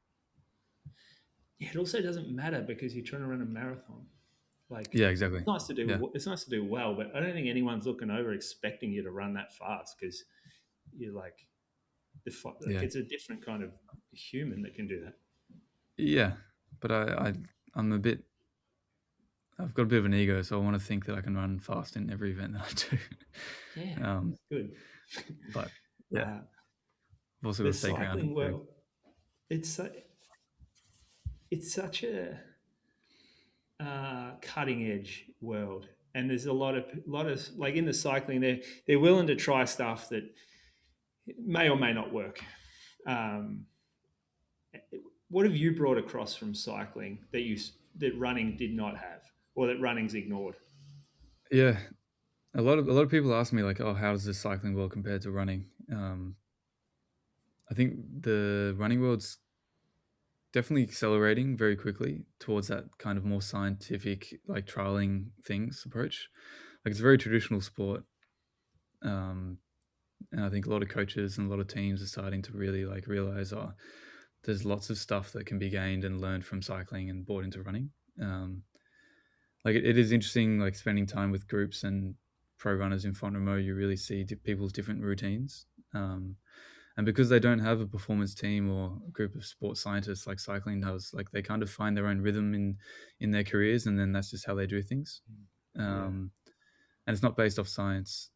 Yeah, it also doesn't matter because you're trying to run a marathon. Like, yeah, exactly. It's nice to do. It's nice to do well, but I don't think anyone's looking over expecting you to run that fast because you're like, it's a different kind of human that can do that. Yeah, but I'm a bit. I've got a bit of an ego, so I want to think that I can run fast in every event that I do. Yeah, good. But yeah, I've also got to stay grounded. Well, it's such a cutting edge world, and there's a lot of like in the cycling, they're willing to try stuff that may or may not work. What have you brought across from cycling that running did not have, or that running's ignored? Yeah, a lot of people ask me like, oh, how does the cycling world compare to running? I think the running world's definitely accelerating very quickly towards that kind of more scientific, like trialing things approach. Like it's a very traditional sport. And I think a lot of coaches and a lot of teams are starting to really like realize, there's lots of stuff that can be gained and learned from cycling and brought into running. Like it is interesting, like spending time with groups and pro runners in Font Romeu, you really see people's different routines. And because they don't have a performance team or a group of sports scientists like cycling does, like they kind of find their own rhythm in their careers, and then that's just how they do things. And it's not based off science.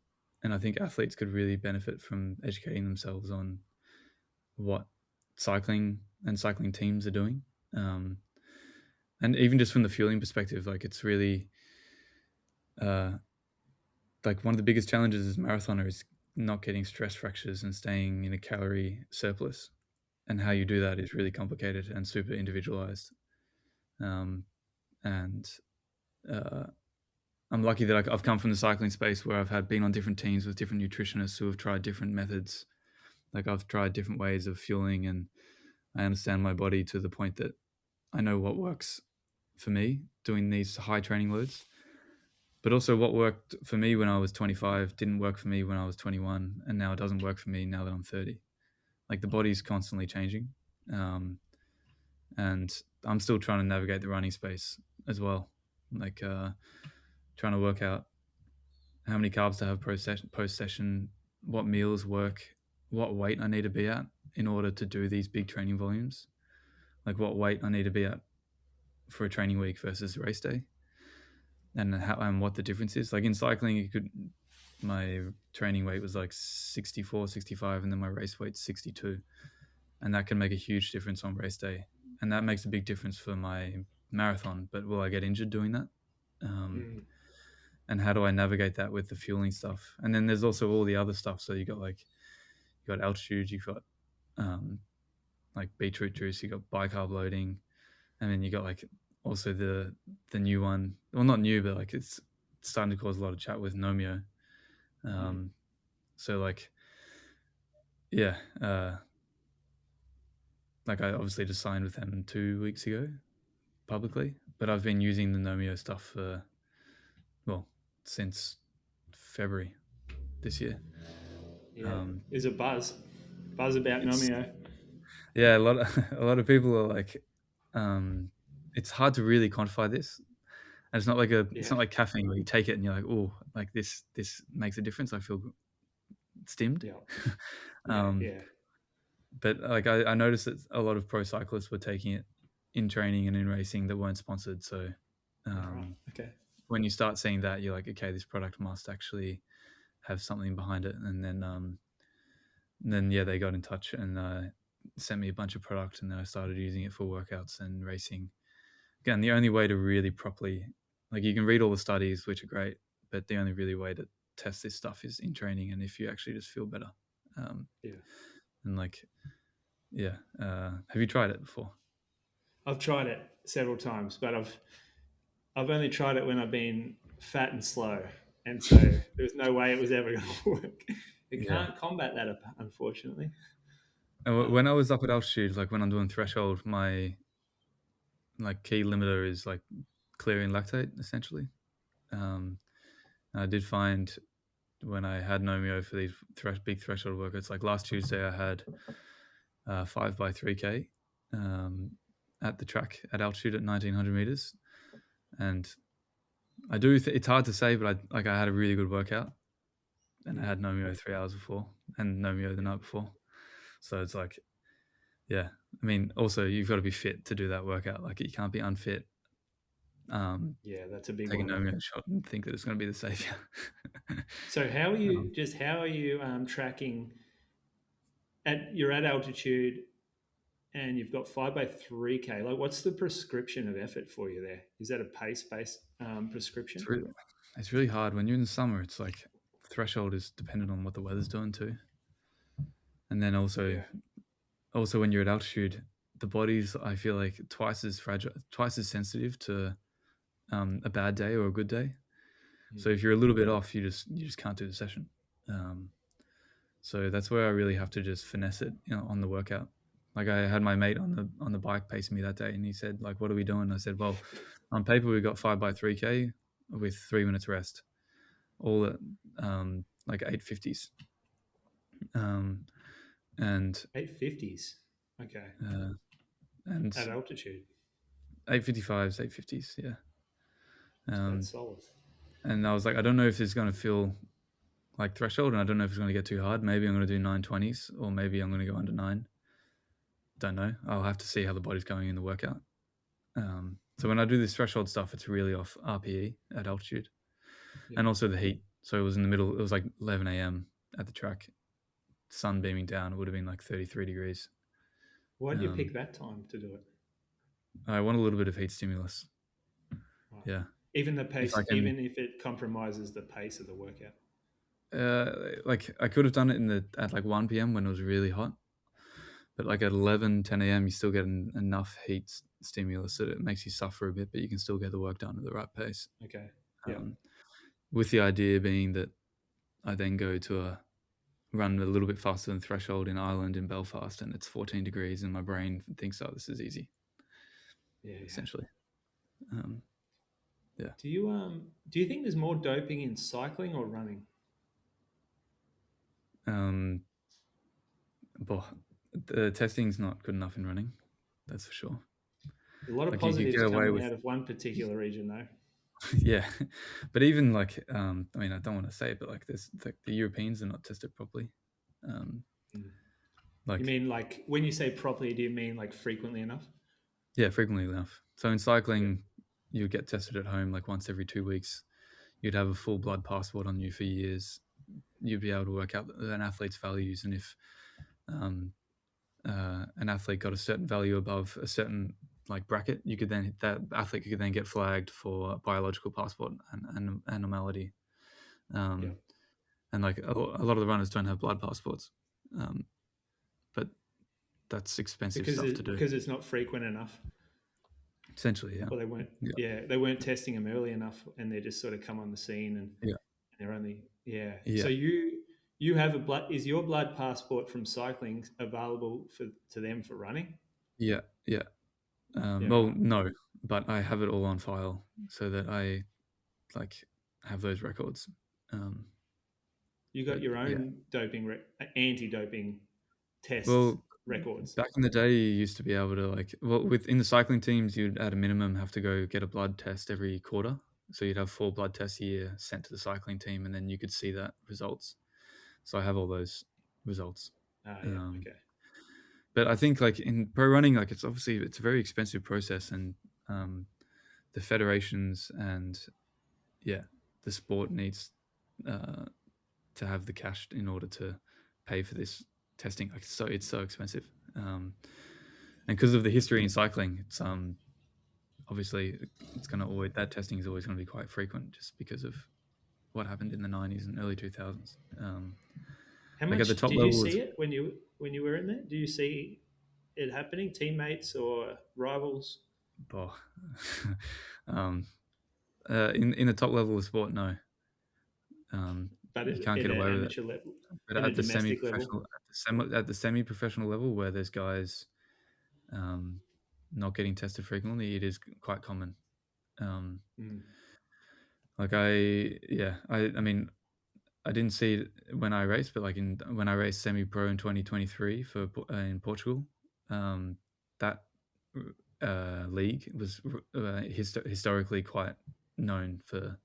And I think athletes could really benefit from educating themselves on what cycling and cycling teams are doing. and even just from the fueling perspective, like it's really like one of the biggest challenges as a marathoner is not getting stress fractures and staying in a calorie surplus. And how you do that is really complicated and super individualized. And I'm lucky that I've come from the cycling space where I've been on different teams with different nutritionists who have tried different methods. Like I've tried different ways of fueling, and I understand my body to the point that I know what works for me doing these high training loads. But also what worked for me when I was 25 didn't work for me when I was 21, and now it doesn't work for me now that I'm 30. Like the body's constantly changing. And I'm still trying to navigate the running space as well. Like trying to work out how many carbs to have post session, what meals work, what weight I need to be at in order to do these big training volumes. Like what weight I need to be at for a training week versus race day, and what the difference is. Like in cycling, my training weight was like 64, 65, and then my race weight's 62. And that can make a huge difference on race day. And that makes a big difference for my marathon. But will I get injured doing that? And how do I navigate that with the fueling stuff? And then there's also all the other stuff. So you got altitude, you've got like beetroot juice, you got bicarb loading, and then you got like also the new one. Well, not new, but like it's starting to cause a lot of chat with Nomio. So like, yeah, like I obviously just signed with them 2 weeks ago publicly, but I've been using the Nomio stuff for, since February this year. Yeah. There's a buzz about Nomio. Yeah, a lot of people are like, it's hard to really quantify this. And it's not like it's not like caffeine where you take it and you're like, oh, like this makes a difference. I feel stimmed. Yeah. But like I noticed that a lot of pro cyclists were taking it in training and in racing that weren't sponsored. So Okay. When you start seeing that, you're like, okay, this product must actually have something behind it. And then yeah, they got in touch and sent me a bunch of product, and then I started using it for workouts and racing. Again, the only way to really properly, like you can read all the studies, which are great, but the only really way to test this stuff is in training, and if you actually just feel better. And like, yeah. Have you tried it before? I've tried it several times, but I've only tried it when I've been fat and slow, and so there's no way it was ever going to work. It can't combat that, unfortunately. When I was up at altitude, like when I'm doing threshold, my like key limiter is like clearing lactate, essentially. I did find when I had Nomio for these big threshold workouts, like last Tuesday I had 5x3K at the track at altitude at 1900 meters, and I do. It's hard to say, but I had a really good workout, and I had Nomio 3 hours before and Nomio the night before, so it's like, yeah. I mean, also you've got to be fit to do that workout. Like you can't be unfit. Yeah, that's a big take one. a Nomio shot and think that it's going to be the savior. So how are you? How are you tracking? You're at altitude, and you've got 5x3K. Like, what's the prescription of effort for you there? Is that a pace-based prescription? It's really hard when you're in the summer. It's like threshold is dependent on what the weather's doing too, and then also when you're at altitude, the body's, I feel like, twice as fragile, twice as sensitive to a bad day or a good day. So if you're a little bit off, you just can't do the session. So that's where I really have to just finesse it, on the workout. Like I had my mate on the bike pacing me that day, and he said, like, what are we doing? I said, well, on paper we got 5x3K with 3 minutes rest, all at like 850s. And 850s. Okay. And at altitude. 855s, 850s, yeah. That's solid. And I was like, I don't know if it's going to feel like threshold, and I don't know if it's going to get too hard. Maybe I'm going to do 920s, or maybe I'm going to go under 9. Don't know. I'll have to see how the body's going in the workout. So when I do this threshold stuff, it's really off RPE at altitude, and also the heat. So it was in the middle. It was like 11 a.m. at the track, sun beaming down. It would have been like 33 degrees. Why did you pick that time to do it? I want a little bit of heat stimulus. Right. Yeah. Even the If pace, I can, even if it compromises the pace of the workout. like I could have done it at like 1 p.m. when it was really hot, but like at 11, 10 a.m. you still get enough heat stimulus that it makes you suffer a bit, but you can still get the work done at the right pace. Okay. Yeah. With the idea being that I then go to a run a little bit faster than threshold in Ireland in Belfast, and it's 14 degrees, and my brain thinks, "Oh, this is easy." Yeah. Essentially, yeah. Do you think there's more doping in cycling or running? But the testing's not good enough in running, that's for sure. A lot of Like you could get positives away coming with, out of one particular region, though. yeah, but even like, I mean, I don't want to say it, but like this, the Europeans are not tested properly. You Like, mean like when you say properly, do you mean like frequently enough? yeah, frequently enough. So in cycling, you would get tested at home like once every 2 weeks. You'd have a full blood passport on you for years. You'd be able to work out an athlete's values, and if an athlete got a certain value above a certain like bracket, that athlete could then get flagged for biological passport and anomaly. Yeah. And like a lot of the runners don't have blood passports, but that's expensive stuff to do. Because it's not frequent enough. Essentially, yeah. Or they weren't. Yeah. Yeah, they weren't testing them early enough, and they just sort of come on the scene, and Yeah. they're only Yeah. So you have a blood. Is your blood passport from cycling available to them for running? Yeah. Yeah. Yeah, Well, right. no, but I have it all on file so that I like have those records. You got But your yeah. own anti-doping test Well, records. back in the day, you used to be able to within the cycling teams, you'd at a minimum have to go get a blood test every quarter. So you'd have 4 blood tests a year sent to the cycling team, and then you could see that results. So I have all those results. Yeah, okay. But I think like in pro running, like it's a very expensive process, and the federations and the sport needs to have the cash in order to pay for this testing. Like it's so expensive, and because of the history in cycling, it's obviously it's going to always, that testing is always going to be quite frequent just because of what happened in the 90s and early 2000s. How Like at the much top did you level see it when you were in there? Do you see it happening? Teammates or rivals? um, in the top level of sport, no. But You can't in get an away with it. amateur level, But in a at the domestic level. semi-professional, at the semi-professional level, where there's guys not getting tested frequently, it is quite common. Like I mean, I didn't see it when I raced, but like when I raced semi-pro in 2023 in Portugal, that league was historically quite known for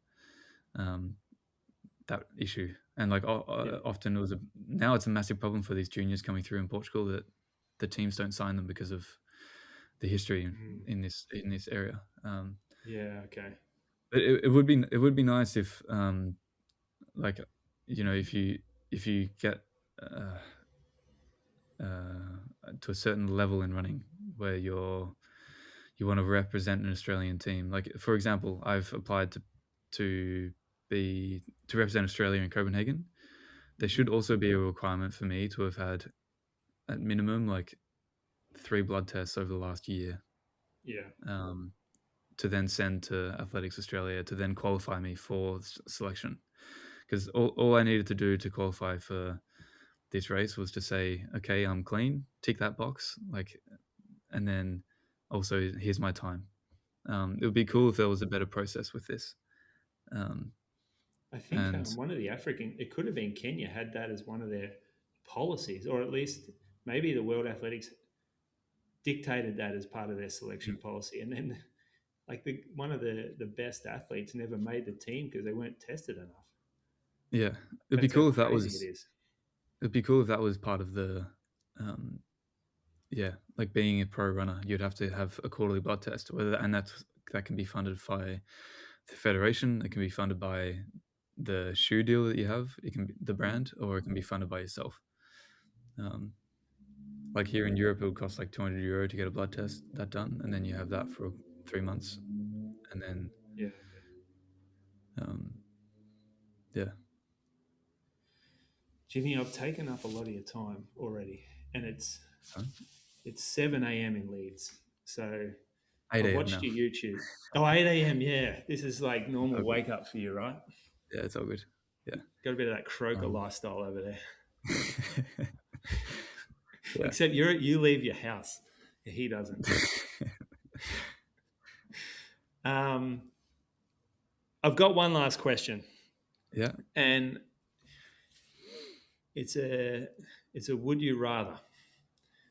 that issue, and like often now it's a massive problem for these juniors coming through in Portugal that the teams don't sign them because of the history in this area. Yeah. Okay. But it would be nice if like if you get to a certain level in running where you want to represent an Australian team. Like for example, I've applied to represent Australia in Copenhagen. There should also be a requirement for me to have had at minimum like 3 blood tests over the last year. Yeah. To then send to Athletics Australia to then qualify me for selection. Because all I needed to do to qualify for this race was to say, okay, I'm clean, tick that box, like, and then also here's my time. It would be cool if there was a better process with this. I think And one of the it could have been Kenya, had that as one of their policies, or at least maybe the World Athletics dictated that as part of their selection policy. And then, like one of the best athletes never made the team because they weren't tested enough. yeah, it'd be That's how cool if that crazy was. it is. It'd be cool if that was part of the, like being a pro runner, you'd have to have a quarterly blood test. That can be funded by the federation. It can be funded by the shoe deal that you have. It can be the brand, or it can be funded by yourself. like here in Europe, it would cost like €200 to get a blood test that done, and then you have that for 3 months, and then Yeah. yeah. Jimmy, I've taken up a lot of your time already, and it's Huh? 7 a.m. in Leeds. So 8 I've a.m. watched now. your YouTube. Oh, 8 a.m. Yeah, this is like normal Okay. wake up for you, right? Yeah, it's all good. Yeah. Got a bit of that croaker Um, lifestyle over there. yeah. Except you leave your house. He doesn't. I've got one last question, Yeah. and it's a would you rather.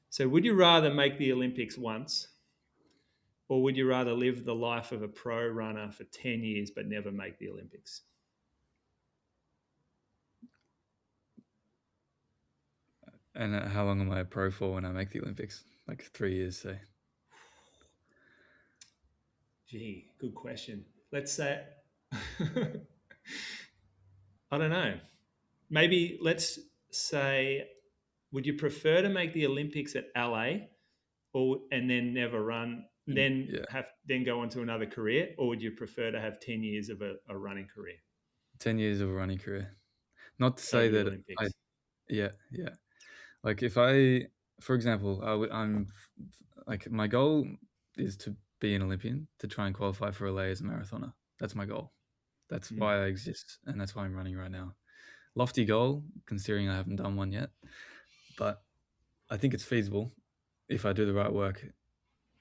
So, would you rather make the Olympics once, or would you rather live the life of a pro runner for 10 years but never make the Olympics? And how long am I a pro for when I make the Olympics? Like 3 years, say. Gee, good question. Let's say, I don't know. Maybe let's say, would you prefer to make the Olympics at LA, and then never run, Yeah. then go on to another career, or would you prefer to have 10 years of a running career 10 years of a running career. Not to say over the that I, Olympics? yeah. Like if for example, I'm like, my goal is to be an Olympian, to try and qualify for LA as a marathoner. That's my goal. That's why I exist, and that's why I'm running right now. Lofty goal, considering I haven't done one yet, but I think it's feasible if I do the right work.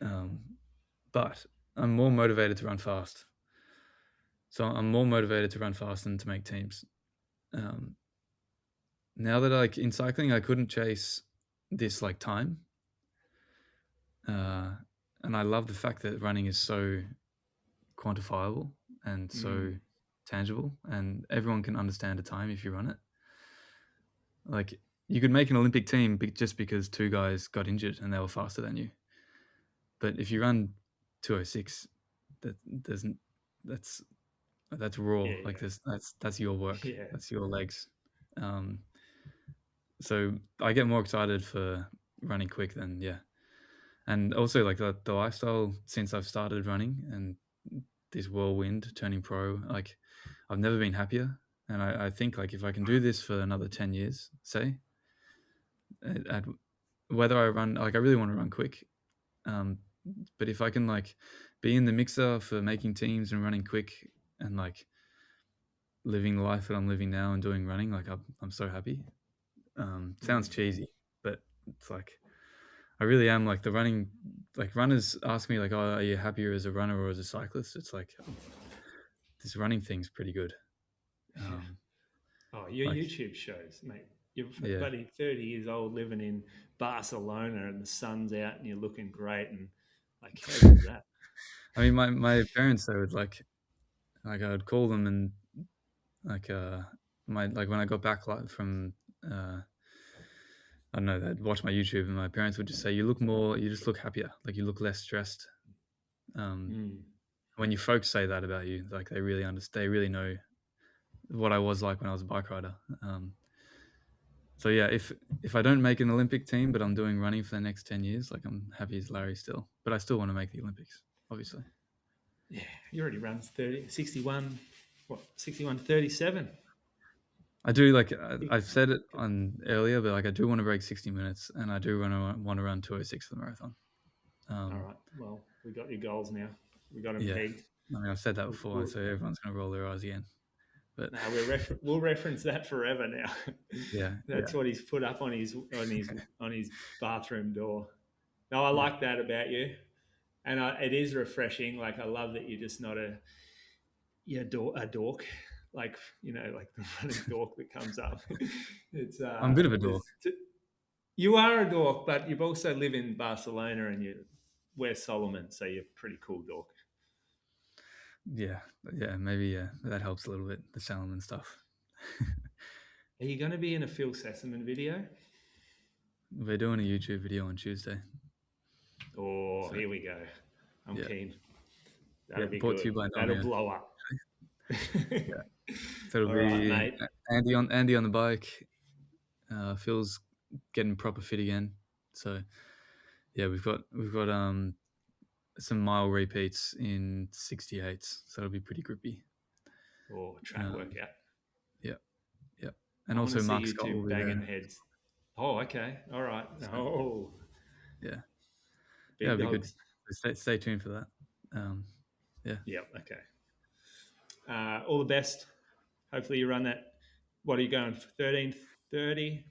But I'm more motivated to run fast. So I'm more motivated to run fast than to make teams. Now that like in cycling, I couldn't chase this like time. And I love the fact that running is so quantifiable and so tangible, and everyone can understand a time if you run it. Like you could make an Olympic team just because 2 guys got injured and they were faster than you. But if you run 2:06, that's raw. Yeah, Like yeah. that's your work. Yeah. That's your legs. So I get more excited for running quick than and also like the lifestyle since I've started running and this whirlwind turning pro. Like I've never been happier, and I think like if I can do this for another 10 years, say, whether I run, like I really want to run quick, but if I can like be in the mixer for making teams and running quick and like living the life that I'm living now and doing running, like I'm so happy. Sounds cheesy, but it's like I really am. Like the running, like runners ask me like, "Oh, are you happier as a runner or as a cyclist?" It's like this running thing's pretty good. Oh, your Like YouTube shows, mate. You're yeah, bloody 30 years old living in Barcelona and the sun's out and you're looking great. And like, how good is that? I mean my parents, they would like I would call them and like when I got back from I don't know, they'd watch my YouTube and my parents would just say, you just look happier, like you look less stressed. When you folks say that about you, like they really understand, they really know what I was like when I was a bike rider. So yeah, if I don't make an Olympic team, but I'm doing running for the next 10 years, like I'm happy as Larry still, but I still want to make the Olympics, obviously. Yeah, you already run 61, 37. I do, like I've said it on earlier, but like I do want to break 60 minutes, and I do want to run 2:06 for the marathon. All right, well, we got your goals now. We got them Yeah, pegged. I mean I've said that before, so everyone's going to roll their eyes again. But No, we'll reference that forever now. yeah, That's what he's put up on his bathroom door. No, I like that about you, and it is refreshing. Like I love that you're just not a dork, like like the running dork that comes up. It's I'm a bit of a dork. You are a dork, but you also live in Barcelona and you wear Solomon, so you're a pretty cool dork. Yeah, maybe that helps a little bit, the Salomon stuff. Are you going to be in a Phil Sassaman video? We're doing a YouTube video on Tuesday. Oh, so, here we go. I'm keen. That'll be brought good. to you by That'll Nomio. blow up. So it'll be Andy on the bike. Phil's getting proper fit again. So yeah, we've got some mile repeats in 68s, so it'll be pretty grippy. Or track workout. Yeah. And I want also to see Mark you Scott will two be banging there. heads. Oh, okay. All right. Oh, Yeah, big it'll be good. dogs. Stay tuned for that. Yeah. Yep. Okay. All the best. Hopefully you run that. What are you going for? 13:30?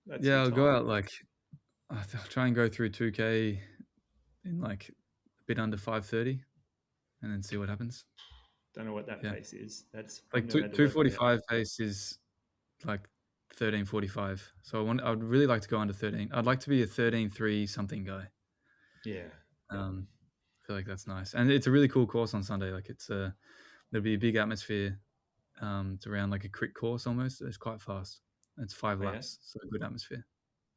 That's Yeah, your I'll go time. out I'll try and go through 2K in a bit under 5:30, and then see what happens. Don't know what that Yeah. pace is. That's I've never had to work that 2:45 pace is 13:45. So I'd really like to go under 13. I'd like to be a 13:3 something guy. Yeah. I feel like that's nice, and it's a really cool course on Sunday. There'll be a big atmosphere. It's around a crit course almost. It's quite fast. It's 5 laps, so a good atmosphere.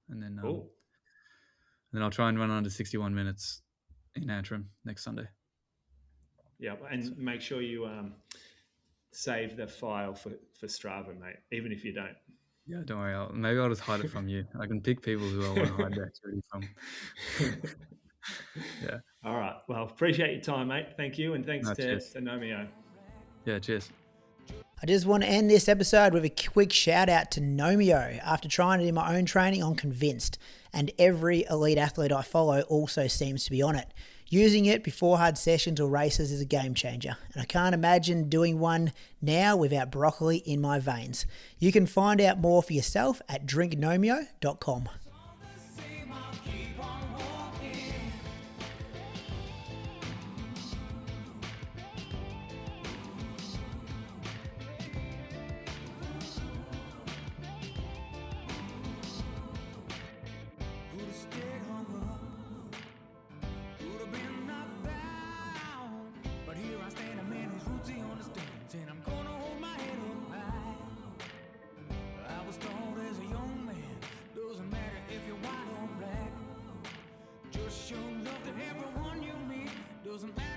And then Cool. then I'll try and run under 61 minutes in Antrim next Sunday. Yeah, and make sure you save the file for Strava, mate. Even if you don't. Yeah, don't worry. Maybe I'll just hide it from you. I can pick people who I want to hide the activity from. Yeah. All right. Well, appreciate your time, mate. Thank you, and thanks to Nomio. Yeah, cheers. I just want to end this episode with a quick shout out to Nomio. After trying it in my own training, I'm convinced, and every elite athlete I follow also seems to be on it. Using it before hard sessions or races is a game changer, and I can't imagine doing one now without broccoli in my veins. You can find out more for yourself at drinknomio.com. Show love to everyone you meet. Doesn't matter.